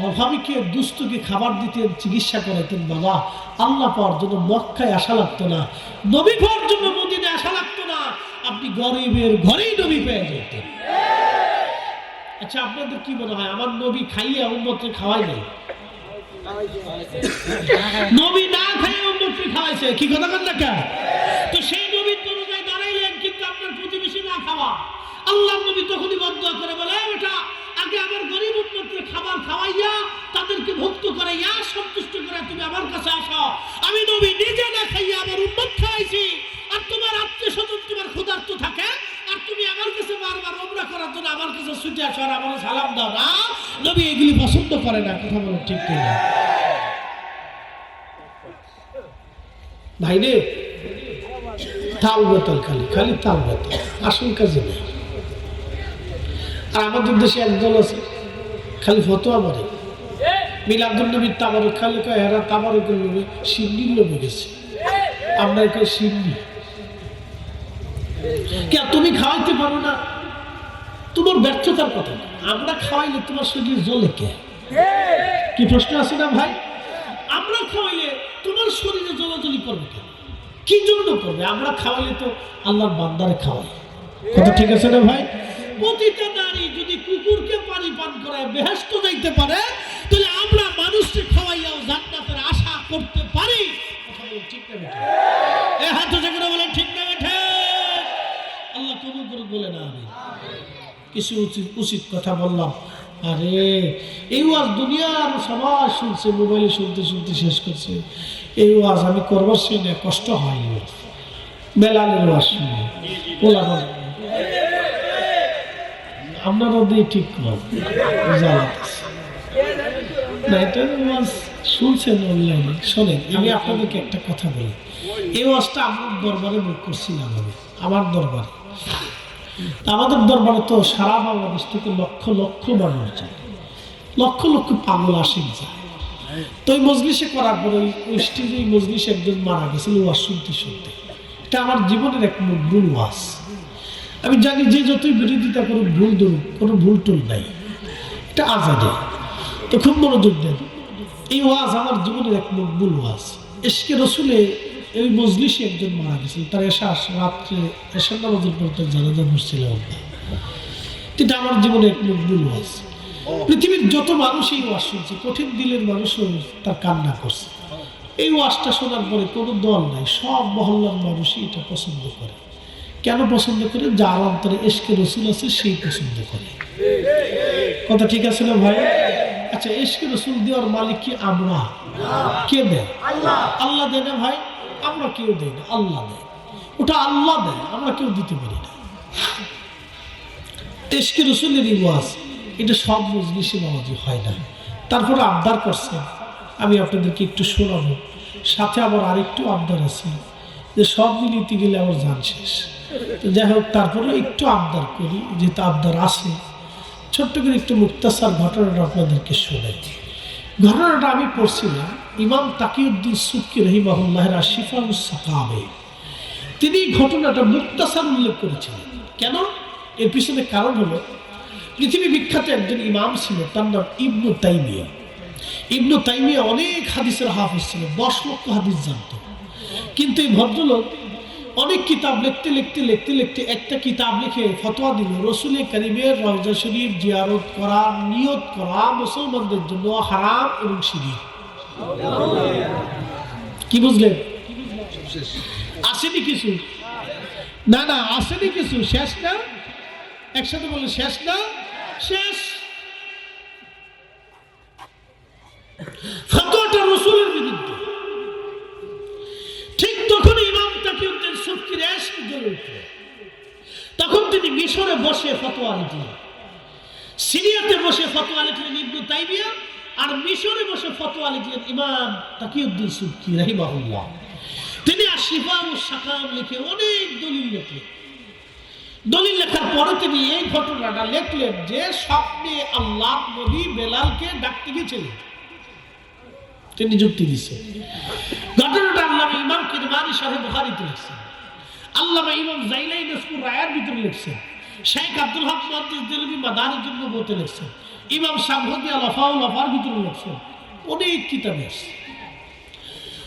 অভাবীকে দুস্থকে খাবার দিতেন, চিকিৎসা করাইতেন, বাবা আল্লাহ পাওয়ার জন্য মক্কায় আসা লাগতো না, নবী পাওয়ার জন্য মদিনায় আসা লাগতো না, আপনি গরিবের ঘরেই নবী পেয়ে যেতেন। আচ্ছা আপনাদের কি মনে হয় আমার নবী খাইয়া উম্মতকে খাওয়াই নাই? নবী না খাইয়া উম্মতকে খাওয়াইছে, কি কথা বল না কেন? তো সেই নবীর দরজায় দাঁড়াইলেন কিন্তু আপনার প্রতিবেশী না খাওয়া। আল্লাহর নবী তখনই বদদুয়া করে বলে, বেটা আগে আমার গরিব উম্মতকে খাবার খাওয়াইয়া তাদেরকে ভুক্ত করাইয়া সন্তুষ্ট করে তুমি আমার কাছে আসো। আমি নবী নিজে না খাইয়া আমার উম্মত খাওয়াইছি, আর তোমার আত্মীয়স্বজন তোমার ক্ষুধার্ত থাকে আর তুমি আমার কাছে বারবার ওমরা করার জন্য আমার কাছে ছুটে আসো আর আমার সালাম দাও না। নবী এগুলি পছন্দ করে না। কথা বলো ঠিক কিনা ভাই রে? তাল বেতাল, খালি খালি তাল বেতাল, আসল কাজে নেই। আর আমাদের দেশে একদল আছে খালি ফতোয়া মারে, মিলাদুন নবীর তাবারক খালি কয় এরা তাবারকের লোভে সিন্নির লোভে গেছে, আমরা কই সিন্নি। কে তুমি খাওয়াইতে পারো না, তোমার ব্যর্থতার কথা। আমরা খাওয়াইলে তোমার শরীর জ্বলে কে? কি প্রশ্ন আছে না ভাই? আমরা খাওয়াইলে তোমার শরীরে জ্বলাজ্বলি করবে কেন? কি জন্য করবে? আমরা খাওয়াইলে তো আল্লাহর বান্দারে খাওয়াই। কথা ঠিক আছে না ভাই? প্রতিটা নারী যদি কুকুরকে পানি পান করায় বেহেশত যাইতে পারে, তাহলে আমরা মানুষকে খাওয়াইয়াও জান্নাতের আশা করতে পারি। কথা বলেন ঠিক না বেঠে? এই হাত জেগে বলেন ঠিক না বেঠে? আল্লাহ কবুল করুন বলে না। আমি কিছু উচিত কথা বললাম। আরে এই ওয়াজ দুনিয়ার সবাই শুনছে, মোবাইলে শুনতে শুনতে শেষ করছে। এই ওয়াজ আমি করবার সেই না, কষ্ট হয়। বেলালের ওয়াজ শুনে বলা আপনারা দিয়ে ঠিক কর না, এটা ওয়াজ শুনছেন অনলাইনে। শোনেন, আমি আপনাদেরকে একটা কথা বলি। এই ওয়াজটা আমার দরবারে মুখ করছিলাম, আমি আমার দরবারে আমাদের দরবারে তো সারা বাংলাদেশ থেকে লক্ষ লক্ষ মানুষ যায়, লক্ষ লক্ষ পাগল আশিক যায়। তো ওই মজলিসে করার পরে ওই স্টেজে ওই মজলিসে একজন মারা গেছিল ওয়াজ শুনতে শুনতে। এটা আমার জীবনের এক ভুল ওয়াজ। আমি জানি যে যতই বিরোধিতা করুক, ভুল ধরুক, কোনো ভুল টুল নাই, এটা আজাদে। তো খুব মনোযোগ দেন, এই ওয়াজ আমার জীবনের এক ভুল ওয়াজ। এশকে রসুলে এই মজলিসে একজন মারা গেছিল, তার রাত্রে এশার নামাজের পর তার জানাজা পড়ছিল। এটা আমার জীবনে এক ভুল ওয়াজ। পৃথিবীর যত মানুষ এই ওয়াজ শুনছে, কঠিন দিলের মানুষও তার কান্না করছে। এই ওয়াজটা শোনার পরে কোনো দল নাই, সব মহল্লার মানুষই এটা পছন্দ করে। কেন পছন্দ করে? যার অন্তরে এশকে রসুল আছে সেই পছন্দ করে। কথা ঠিক আছে না ভাই? আচ্ছা, এশকে রসুল দেওয়ার মালিক কি আমরা? কে দেয়? আল্লাহ দেয় না ভাই? আমরা কেউ দেয় না, আল্লাহ দেয়। ওটা আল্লাহ দেয়, আমরা কেউ দিতে পারি না। এশকে রসুলের ওয়াজ এটা সব মজলিসে নামাজি হয় না। তারপরে আবদার করছেন, আমি আপনাদেরকে একটু শোনাবো। সাথে আবার আরেকটু আবদার আছে, যে সব মিলিতে গেলে আমার জান শেষ। তো যাই হোক, তারপরে একটু আবদার করি, যেহেতু আবদার আছে। ছোট্ট করে একটু মুক্তাসার ঘটনাটা আপনাদেরকে শোনাই। ঘটনাটা আমি পড়ছিলাম ইমাম তাকিউদ্দিন সুবকি রাহিমাহুল্লাহের শিফাউস সাকামে। তিনি ঘটনাটা মুক্তাসার উল্লেখ করেছিলেন। কেন? এর পিছনে কারণ হলো, পৃথিবী বিখ্যাত একজন ইমাম ছিল, তার নাম ইবনু তাইমিয়া। ইবনু তাইমিয়া অনেক হাদিসের হাফেজ ছিল, 10 লক্ষ হাদিস জানত। কিন্তু এই ভদ্রলোক অনেক কিতাব লিখতে লিখতে লিখতে লিখতে একটা কিতাব লিখে ফতোয়া দিল, রসুল কারীমের রওজা শরীফ জিয়ারত করা, নিয়ত করা মুসলমানদের জন্য হারাম এবং শিরক। কি বুঝলেন? আসেনি কিছু? না না, আসেনি কিছু। শেষ না? একসাথে বলে শেষ না? শেষ। ফতোয়াটা রাসূলের বিরুদ্ধে। ঠিক তখন ইমাম তাকিউদ্দিন সুবকির ইশক জ্বলে উঠল। তখন তিনি মিশরে বসে ফতোয়া লিখলেন, সিরিয়াতে বসে ফতোয়া লিখলেন ইবনু তাইমিয়া, আর মিশরে বসে ফতোয়া লিখলেন ইমাম তাকিউদ্দিন সুবকি রাহিমাহুল্লাহ। তিনি আশিফাউস সাকাম লিখে অনেক দলিল লিখলেন। দলিল লেখার পরে তিনি এই ঘটনাটা লিখলেন যে স্বপ্নে আল্লাহ নবী বেলালকে ডাকতে গিয়েছিলেন। তিনি যুক্তি দিচ্ছেন। ঘটনাটা আল্লামা ইমাম কিরমানি সাহেব বুখারীতে লিখছেন, আল্লামা ইমাম জাইলাই নাসপুর রায়ার ভিতরে লিখছেন, শেখ আব্দুল হক মুহাদ্দিস দেলভি মাদারিজুন নবুওয়াতে লিখছেন, ইমাম শামসুদ্দিন আল-আফাউল আফার ভিতরে লিখছেন। অনেক কিতাবে আছে।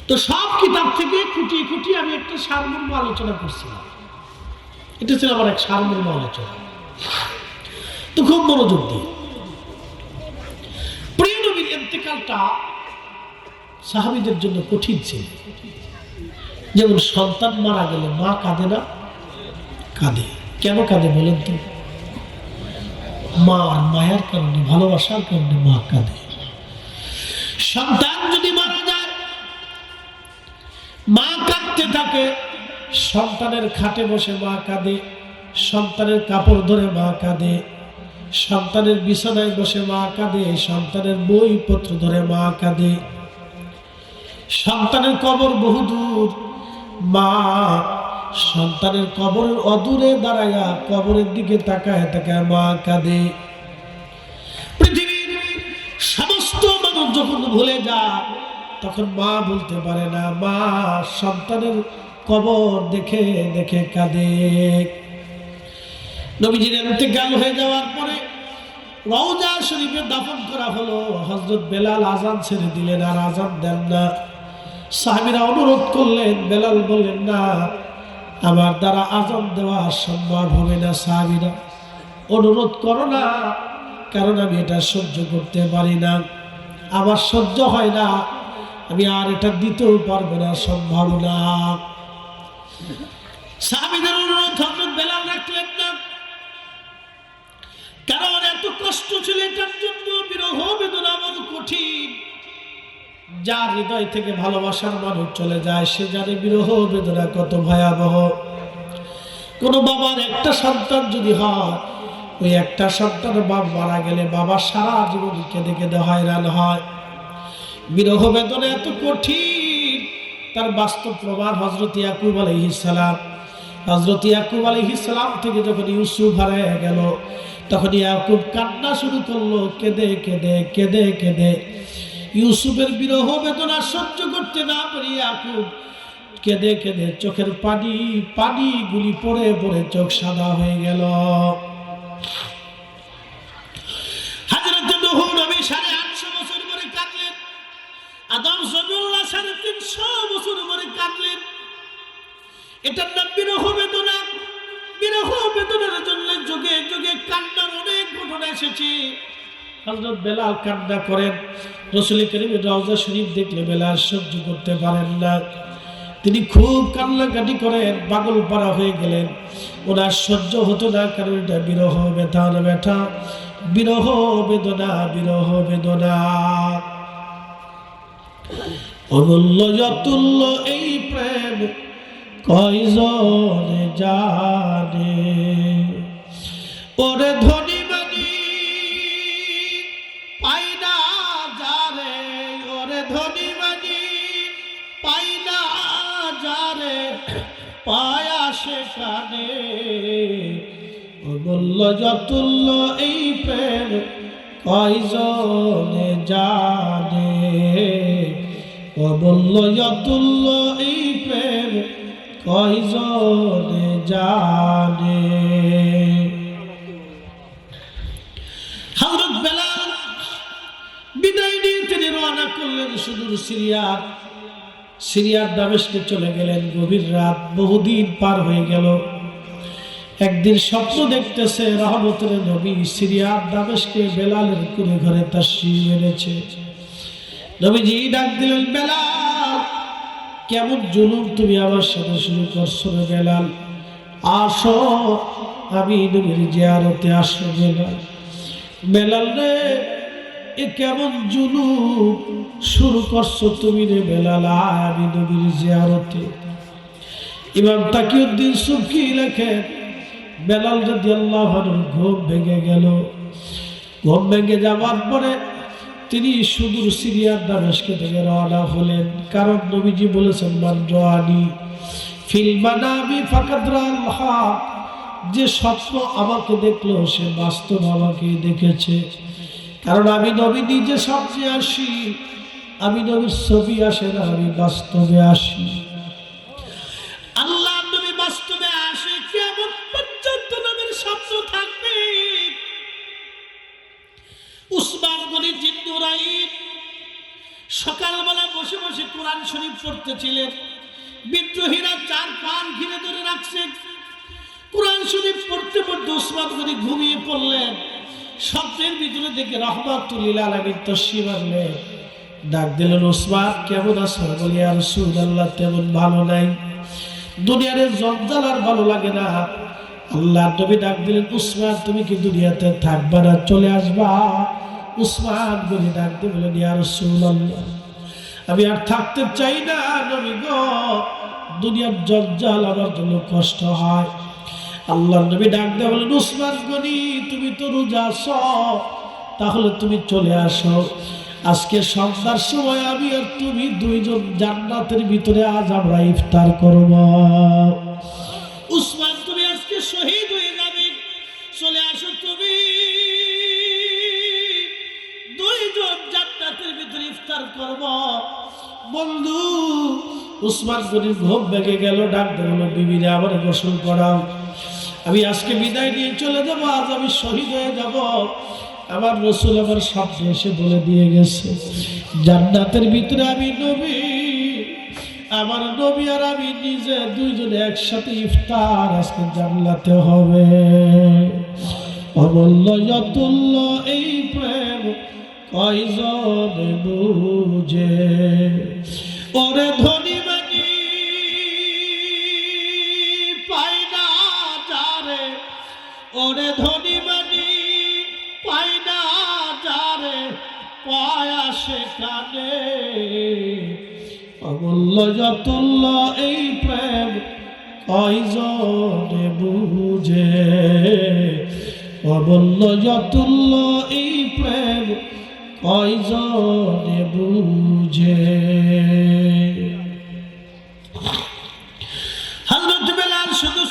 তো সব কিতাব থেকে খুঁটিয়ে খুঁটিয়ে আমি একটা সারমর্ম আলোচনা করছিলাম। এটা ছিল আমার এক সারমর্ম আলোচনা। তো খুব মনোযোগ দিয়ে, প্রিয় নবীর ইন্তেকালটা সাহাবীদের জন্য কঠিন ছিল। যেমন সন্তান মারা গেলে মা কাঁদে না? কাঁদে। কেন কাঁদে বলেন তো? মার মায়ার কারণে, ভালোবাসার কারণে মা কাঁদে। সন্তান যদি মারা যায়, মা কাঁদতে থাকে। সন্তানের খাটে বসে মা কাঁদে, সন্তানের কাপড় ধরে মা কাঁদে, সন্তানের বিছানায় বসে মা কাঁদে, সন্তানের বইপত্র ধরে মা কাঁদে। সন্তানের কবর বহুদূর, মা সন্তানের কবরের অদূরে দাঁড়াইয়া কবরের দিকে তাকায় তাকায় মা কাঁদে। পৃথিবীর সমস্ত মানুষ যখন ভুলে যায়, তখন মা বলতে পারে না, মা সন্তানের কবর দেখে দেখে কাঁদে। নবীজির ইন্তেকাল হয়ে যাওয়ার পরে রওজা শরীফে দাফন করা হলো। হযরত বেলাল আজান ছেড়ে দিলেন, আর আজান দেন না। সাহাবীরা অনুরোধ করলেন, বেলাল বললেন, না, আমার দ্বারা আজান দেওয়া সম্ভব হবে না। সাহাবীরা, অনুরোধ করো না, কারণ আমি এটা সহ্য করতে পারি না, আমার সহ্য হয় না, আমি আর এটা দিতেও পারবো না, সম্ভব না। সাহাবীদের অনুরোধ হযরত বেলাল রাখলেন না, কারণ এত কষ্ট ছিল এটার জন্য। বিরহ বেদনা বড় কঠিন। যার হৃদয় থেকে ভালোবাসার মানুষ চলে যায়, সে জানে বিরহ বেদনা কত ভয়াবহ। কোন বাবার একটা সন্তান যদি হয়, ওই একটা সন্তানের বাপ মারা গেলে বাবা সারা জীবন কেঁদে কেঁদে হয়রান হয়। বিরহ বেদনা এত কঠিন, তার বাস্তব প্রমাণ হযরত ইয়াকুব আলাইহিস সালাম। হযরত ইয়াকুব আলাইহিস সালাম থেকে যখন ইউসুফ হারিয়ে গেল, তখন ইয়াকুব কান্না শুরু করলো, কেঁদে কেঁদে কেঁদে কেঁদে। ইউসুফের বিরহ বেদনা সহ্য করতে না পারি ইয়াকুব কেঁদে কেঁদে চোখের পানি পানিগুলি পড়ে পড়ে চোখ সাদা হয়ে গেল। হযরত নূহ নবী 850 বছর ধরে কাঁদলেন, আদম সবিউল্লাহ 350 বছর ধরে কাঁদলেন। এটার নাম বিরহ বেদনা। বিরহ বেদনার জন্য যুগে যুগে কান্নার অনেক ঘটনা এসেছে। হযরত বেলাল কান্না করেন, রাসূল করিমের রওজা শরীফ দেখলে বেলাল সহ্য করতে পারেন না, তিনি খুব কান্নাকাটি করেন, পাগল পারা হয়ে গেলেন। ওনার সহ্য হতো না, কারণ এটা বিরহ বেদনা, ব্যথা, বিরহ বেদনা, বিরহ বেদনা। অমূল্য অতুল্য এই প্রেম কয়জন জানে, ওরে ধনী মানি পাই না যারে, ওরে ধনী মানি পাই না যারে, পায়া সেখানে। অমূল্য অতুল্য এই প্রেম কয়জন জানে, অমূল্য অতুল্য এই প্রেম কয়জন জানে। হযরত বেলাল বিদায় নিয়ে তিনি রওনা করলেন সুদূর সিরিয়ার দামেস্কে চলে গেলেন। গভীর রাত, বহুদিন পার হয়ে গেল। একদিন স্বপ্ন দেখতেছে রহমতের নবী সিরিয়ার দামেস্কে বেলালের কুড়ে ঘরে তাশরীফ এনেছে। নবীজি ডাক দিলেন, বেলাল কেমন জুলুম তুমি আমার সাথে শুরু করছো রে বেলাল, আসো আমি নবীর জিয়ারতে আসো। বেলাল, বেলাল রে এ কেমন জুলুম শুরু করছো তুমি রে বেলাল, আমি নবীর জিয়ারতে। ইমাম তাকিউদ্দিন সুবকি লেখেন, বেলাল রাদিয়াল্লাহু আনহু ঘুম ভেঙে গেল। ঘুম ভেঙে যাওয়ার পরে তিনি সুদূর সিরিয়ার দামেস্কে থেকে রওনা হলেন, কারণ নবীজি বলেছেন, মান রাআনি ফিল মানামি ফাকাদ রাআল হক, যে স্বপ্ন আমাকে দেখলো সে বাস্তব আমাকে দেখেছে। কারণ আমি নবী নিজে স্বপ্নে আসি, আমি নবীর ছবি আসে না, আমি বাস্তবে আসি। আল্লাহ নবী বাস্তবে আসে, কিয়ামত পর্যন্ত নবীর স্বপ্ন থাকবে। উসমান গনি জিন্নুরাইন সকালবেলা বসে বসে কোরআন শরীফ পড়তেছিলেন। বিদ্রোহীরা 4 পান ঘিরে ধরে রাখছে। কোরআন শরীফ পড়তে পড়তে উসমান গনি ঘুমিয়ে পড়লেন। স্বপ্নের ভিতরে দেখে রাহমাতুল লিল আলামিন তাশরীফ আনলেন। ডাক দিলেন, উসমান কেমন আছো? বলি, ইয়া রাসূলুল্লাহ তেমন ভালো নাই, দুনিয়ার জঞ্জাল আর ভালো লাগে না। আল্লাহ নবী ডাক দিলেন, উসমান তুমি কি দুনিয়াতে থাকবা না, চলে আসবা? উসমান গনি ডাক দিয়ে বলেন, ইয়া রাসূলুল্লাহ আমি আর থাকতে চাই না নবী গো, দুনিয়ার জঞ্জাল আমার জন্য কষ্ট হয়। আল্লাহ নবী ডাক দিয়ে বলেন, উসমান গনি তুমি তো রোজা আছো, তাহলে তুমি চলে আসো। আজকে সন্ধ্যার সময় আমি আর তুমি দুইজন জান্নাতের ভিতরে আজ আমরা ইফতার করব। উসমান তুমি আজকে শহীদ হয়ে যাবে, চলে আসো তুমি, দুইজন জান্নাতের ভিতরে ইফতার করব। বন্ধু উসমান গনির ঘুম ভেঙে গেল। ডাক দিল, বিবিরে আমার গোসল করাও, আমি আজকে বিদায় নিয়ে চলে যাব, আজ আমি শহীদ হয়ে যাব। আমার রাসূল আমার সামনে এসে বলে দিয়ে গেছে, জান্নাতের ভিতরে আমি নবী, আমার নবী আর আমি নিজে দুইজনে একসাথে ইফতার আজকে জান্নাতে হবে। অমূল্য অতুল্য এই প্রেম কয়জন বুঝে, ওরে ধনী মানি পাই না যারে, ওরে ধনী মানি পাই না যারে, পায়া সেখানে। অমূল্য অতুল্য এই প্রেম কয়জন বুঝে, অমূল্য অতুল্য এই প্রেম কয়জন বুঝে। হযরত বেলাল শুধু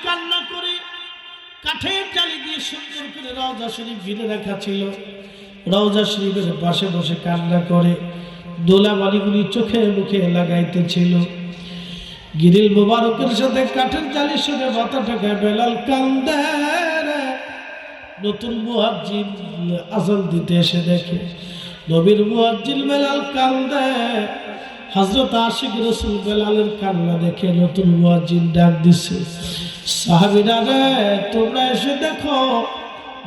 কান্না করে কাঠের জালি দিয়ে সুন্দর করে রওজা শরীফ ঘিরে রাখা ছিল। রওজা শরীফের পাশে বসে কান্না করে দোলাবালিগুলি চোখে মুখে লাগাইতেছিল। গিরিল মুবারকের সাথে কাঠের জালির সাথে মাথা ঠেকায় বেলাল কান্দে। নতুন মুয়াজ্জিন আযান দিতে এসে দেখে নবীর মুয়াজ্জিন বেলাল কান্দে। হযরত আশিক রাসূল বেলালের কান্না দেখে নতুন মুয়াজ্জিন ডাক দিছে, সাহাবীরা রে তোমরা এসে দেখো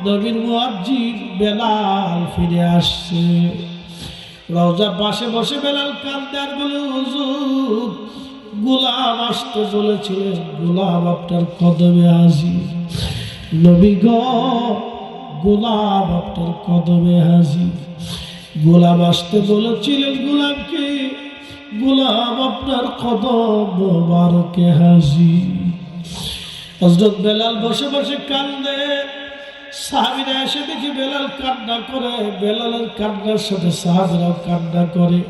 নবীর মুয়াজ্জিন বেলাল ফিরে আসছে। রওজার পাশে বসে বেলাল কান্দে আর বলে, হুজুর গোলাম আসতে বলেছিলেন, গোলাম আপনার কদমে হাজির। নবী গো গোলাম আপনার কদমে হাজির। গোলাম আসতে বলেছিলেন, গোলামকে গোলাম আপনার কদম মোবারকে হাজির। হযরত বেলাল বসে বসে কান্দে। সাহাবীরা এসে দেখি বেলাল কান্না করে, বেলালের কান্নার সাথে সাহাবীরাও কান্না করে।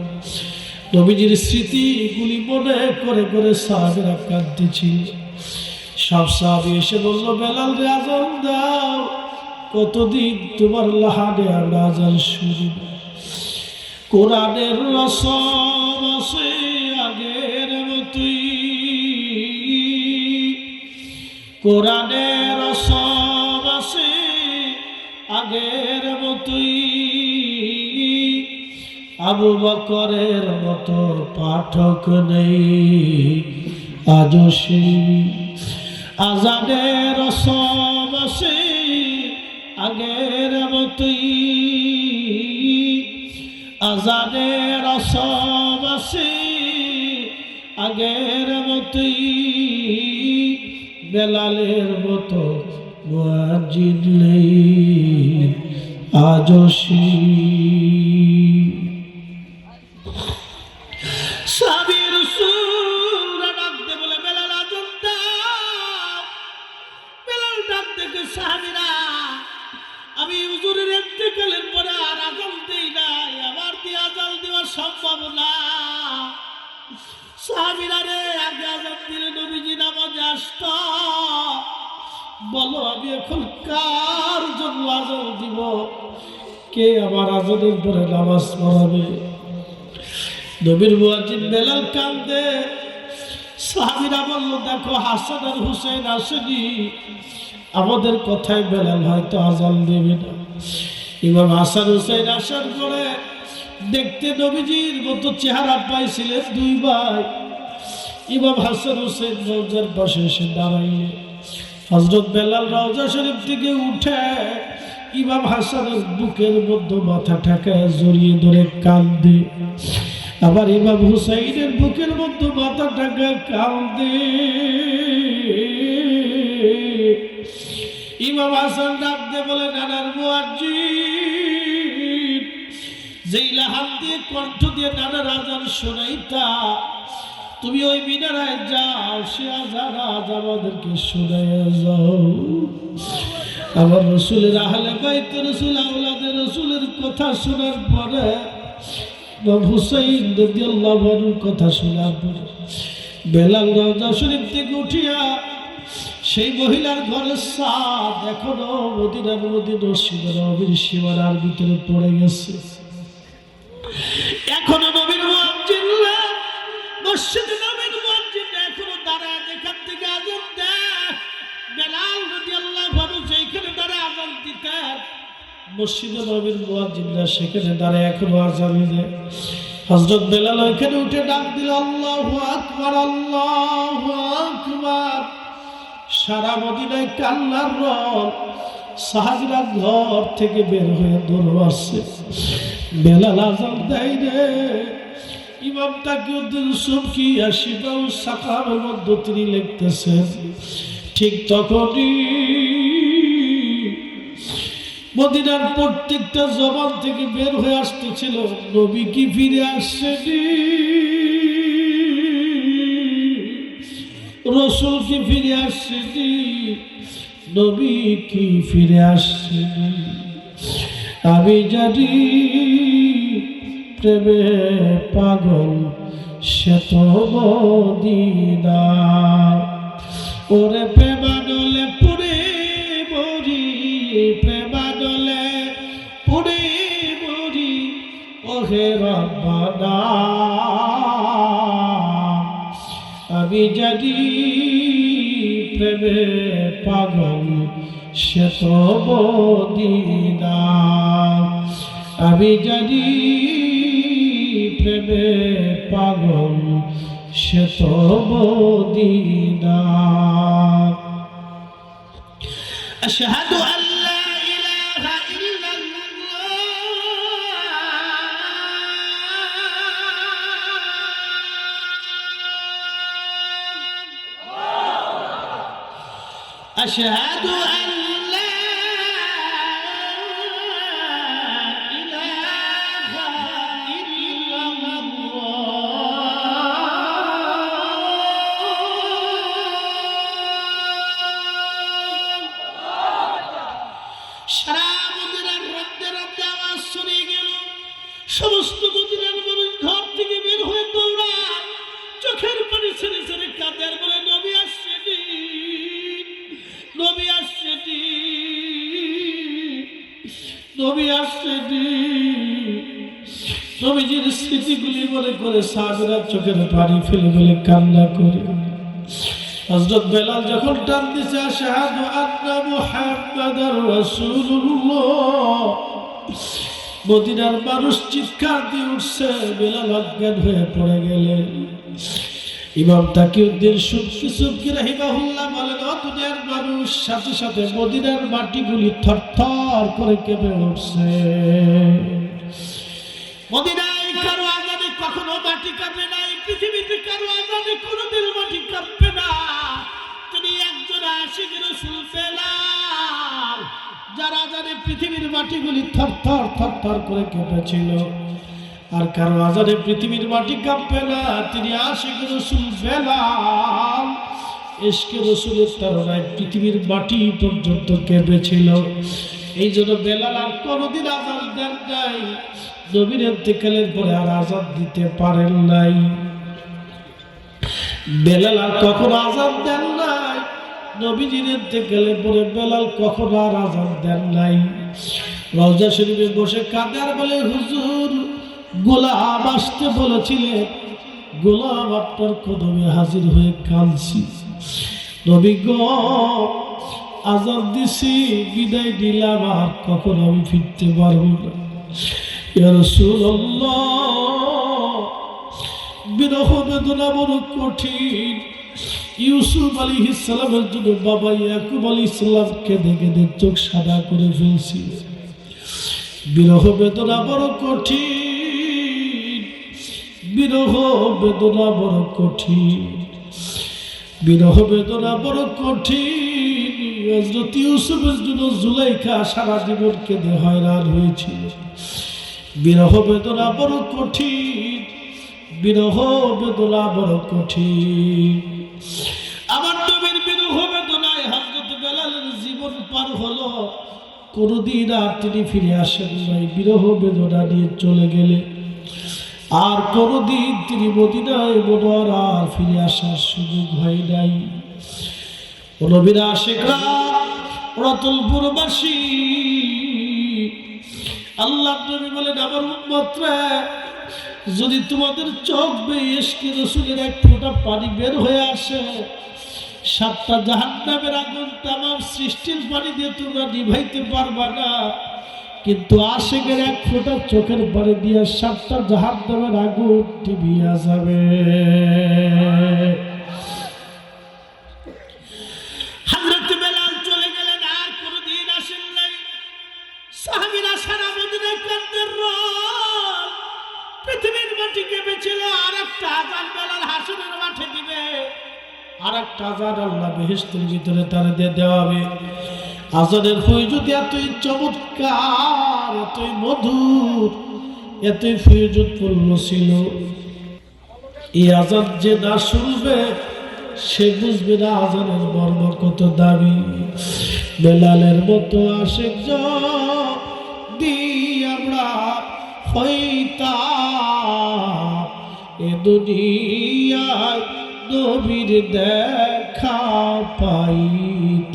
নবীজির স্মৃতিগুলি মনে করে করে সাহাবীরা কাঁদতেছিল। সব সাহাবী এসে বলল, বেলাল রে আযান দাও, কতদিন তোমার লাহানে আমরা আযান শুনি না। কোরআনের রসম আছে আগের মতোই, কোরআনের রসম আছে আগের মতোই, আবু বকরের মতো পাঠক নেই আজও সেই। আযানের রসম আছে আগের মতোই, আযানের রসম আছে আগের মতোই, বেলালের মতো মুয়াজ্জিন নেই আজও সেই। সাহাবী রাসূলরা ডাকতে বলে, বেলাল আযান দাও। বেলাল ডাক দেখে সাহাবীরা, আমি হুজুরের ইন্তেকালের পরে আর আযান দেই নাই, আবার দিয়ে আযান দেওয়া সম্ভব না। সাহাবীরা রে আগে আযান দিলে নবীজি নামাজে আসত, বলো আমি এখন কার জন্য আযান দিব? কে আমার আযানের পরে নামাজ পড়াবে? নবীর মুয়াজ্জিন বেলাল কান্দে। সাহাবীরা বলল, দেখো হাসান আর হুসাইন আসেনি, আমাদের কথায় বেলাল হয়তো আযান দেবে না। ইমাম হাসান হুসাইন আসার পরে দেখতে নবীজির মতো চেহারা পাইছিলেন দুই ভাই। ইমাম হাসান হুসাইন রওজার পাশে এসে দাঁড়াইলে হযরত বেলাল রওজা শরীফ থেকে উঠে ইমাম হাসানের বুকের মধ্যে মাথা ঠেকায় জড়িয়ে ধরে কান্দে। আবার ইমাম হুসাইনের বুকের মধ্যে মাথা ঠেকায় কান্দে। ইমাম হাসান ডাক দিয়ে বলে, নানার মুয়াজ্জিন, যেই লাহান দিয়ে কণ্ঠ দিয়ে নানার আযান শোনাইতা, তুমি ওই মিনারায় যাও, সে আযান আজ আমাদেরকে শোনাইয়া যাও। আমার রাসূলের আহলে বাইত রাসূল আওলাদে রাসূলের কথা শোনার পরে, ইমাম হুসাইন রাদিয়াল্লাহু আনহুর কথা শোনার পরে বেলাল রওজা শরীফ থেকে উঠিয়া সেই মহিলার ঘরের ছাদ এখনো মদিনার মধ্যে মসজিদের নবীর সীমানার ভিতরে পড়ে গেছে। এখনো নবীর মুয়াজ্জিন মসজিদে নবীর মুয়াজ্জিন এখনো দাঁড়ায়, যেখান থেকে আযান দেয় বেলাল রাদিয়াল্লাহু আনহু সেইখানে দাঁড়ায় আযান দিতেন। মসজিদে নবীর মুয়াজ্জিনরা সেখানে দাঁড়ায় এখনো আযান দেয়। হযরত বেলাল ওইখানে উঠে ডাক দিল, আল্লাহু আকবার, আল্লাহু আকবার। সারা মদিনায় কান্নার রব। সাহাবীরা ঘর থেকে বের হয়ে দৌড় আসছে, বেলাল আযান দেয় রে। ইমাম তাকিউদ্দিন সুবকি আশিফাউ সাকামের মধ্যে তিনি লিখতেছেন, ঠিক তখনই মদিনার প্রত্যেকটা জবান থেকে বের হয়ে আসতেছিল, নবী কি ফিরে আসছেনি, রাসূল কি ফিরে আসছেনি, নবী কি ফিরে আসছেনি। আমি জানি প্রেমে পাগল সে তো মদিনা, ওরে প্রেমানন্দ প্রেমানলে পুরে মরি, প্রেমানলে পুরে মরি, ওহে রব্বানা আমি জানি প্রেমে পাগল সে তো মদিনা, আমি জানি প্রেমে পাগল সে তো মদিনা। আশহাদু আল্লা ইলাহা ইল্লাল্লাহ আশহাদু আল্লা ইলাহা ইল্লাল্লাহ সারা মদিনার রক্তে রক্তে আওয়াজ শুনে গেল। সমস্ত মদিনার মানুষ ঘর থেকে বের হয়ে দৌড়ায়, চোখের পানি ছেড়ে ছেড়ে কাঁদে আর বলে নবী আসছেন, নবী আসছেন, নবী আসছেন। নবীজির স্মৃতিগুলি মনে করে সাহাবীরা চোখের পানি ফেলে ফেলে কান্না করে। হযরত বেলাল যখন টান দিছে আশহাদু আন্না মুহাম্মাদার রাসূলুল্লাহ, মদিনার মানুষ চিৎকার দিয়ে উঠছে, বেলাল অজ্ঞান হয়ে পড়ে গেলেন। ইমাম তাকিউদ্দিন সুবকি রাহিমাহুল্লাহ বলেন, ও দুনিয়ার মানুষ, সাথে সাথে মদিনার মাটিগুলি থরথর করে কেঁপে উঠছে। মদিনায় কারো আজানে কখনো মাটি কাঁপে নাই, পৃথিবীতে কারো আজানে কোনোদিন মাটি কাঁপবে না। তিনি একজন আশিক রাসূল বেলাল, যার আজানে পৃথিবীর মাটিগুলি থরথর থরথর করে কেঁপেছিল। আর কারো আজানে পৃথিবীর মাটি কাঁপবে না, তিনি আশিক রাসূল বেলাল। ইশকে রাসূলের তাড়নায় পৃথিবীর মাটি পর্যন্ত কেঁপেছিল। এই জন্য বেলাল আর কোনোদিন আজান দেন নাই, নবীর ইন্তেকালের পরে আর আজান দিতে পারেন নাই। বেলাল আর কখনো আজান দেন নাই, নবীজির ইন্তেকালের পরে বেলাল কখনো আর আজান দেন নাই। রওজা শরীফে বসে কাঁদে আর বলে, হুজুর গোলাম আসতে বলেছিলেন, গোলাম আপনার কদমে হাজির হয়ে কাঁদছি। নবী গো, আজান দিছি, বিদায় দিলাম, আর কখনো আমি ফিরতে পারবো না। ইয়া রাসূলুল্লাহ, বিরহ বেদনা বড় কঠিন। ইউসুফ আলাইহিস সালামের জন্য বাবা ইয়াকুব আলাইহিস সালাম কেঁদে কেঁদে চোখ সাদা করে ফেলছিল। বিরহ বেদনা বড় কঠিন, বিরহ বেদনা বড় কঠিন, বিরহ বেদনা বড় কঠিন। হযরত ইউসুফের জন্য জুলাইখা সারা জীবন কেঁদে হয়রান হয়েছিল। বিরহ বেদনা বড় কঠিন, বিরহ বেদনা বড় কঠিন। আমার নবীর বিরহ বেদনায় হযরত বেলালের জীবন পার হলো। কোনদিন আর তিনি ফিরে আসেন নাই, বিরহ বেদনা নিয়ে চলে গেলে। আর কোনদিন তিনি মদিনায় মুনাওয়ারা আর ফিরে আসার সুযোগ হয় নাই। নবীর আশিকরা, রতলপুরবাসী, আল্লাহ নবী বলেন, আমার উম্মতরা, যদি তোমাদের চোখ বেয়ে ইশকে রাসূলের এক ফোঁটা পানি বের হয়ে আসে, 7টা জাহান্নামের আগুন তামাম সৃষ্টির পানি দিয়ে তোমরা নিভাইতে পারবা না। কিন্তু আশিকের এক ফোঁটা চোখের পানি দিয়ে 7টা জাহান্নামের আগুন নিভিয়া যাবে। হযরত বেলাল চলে গেলেন, আর কোনদিন আসেন নাই। সাহাবীরা সারা মদিনায় কান্দের রোল, পৃথিবীর মাটি কেঁপেছিল। আর একটা আজান বেলাল হাসরের মাঠে দিবে, আর একটা আজান আল্লাহ বেহেশতের ভিতরে তার দিয়ে দেওয়া হবে। আজানের ফয়জুদ এতই চমৎকার, এতই মধুর, এতই ফয়জুদপূর্ণ ছিল। এই আজান যে না শুনবে সে বুঝবে না আজানের মর্ম কত দামি। বেলালের মতো আশিক যদি আমরা হইতাম, এ দুনিয়ায় নবীর দেখা পাইতাম।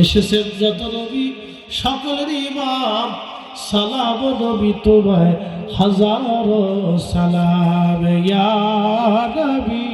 এসেছেন যত নবী সকলের ইমাম, সালাম নবী তোমায় হাজারো সালাম ইয়া নবী।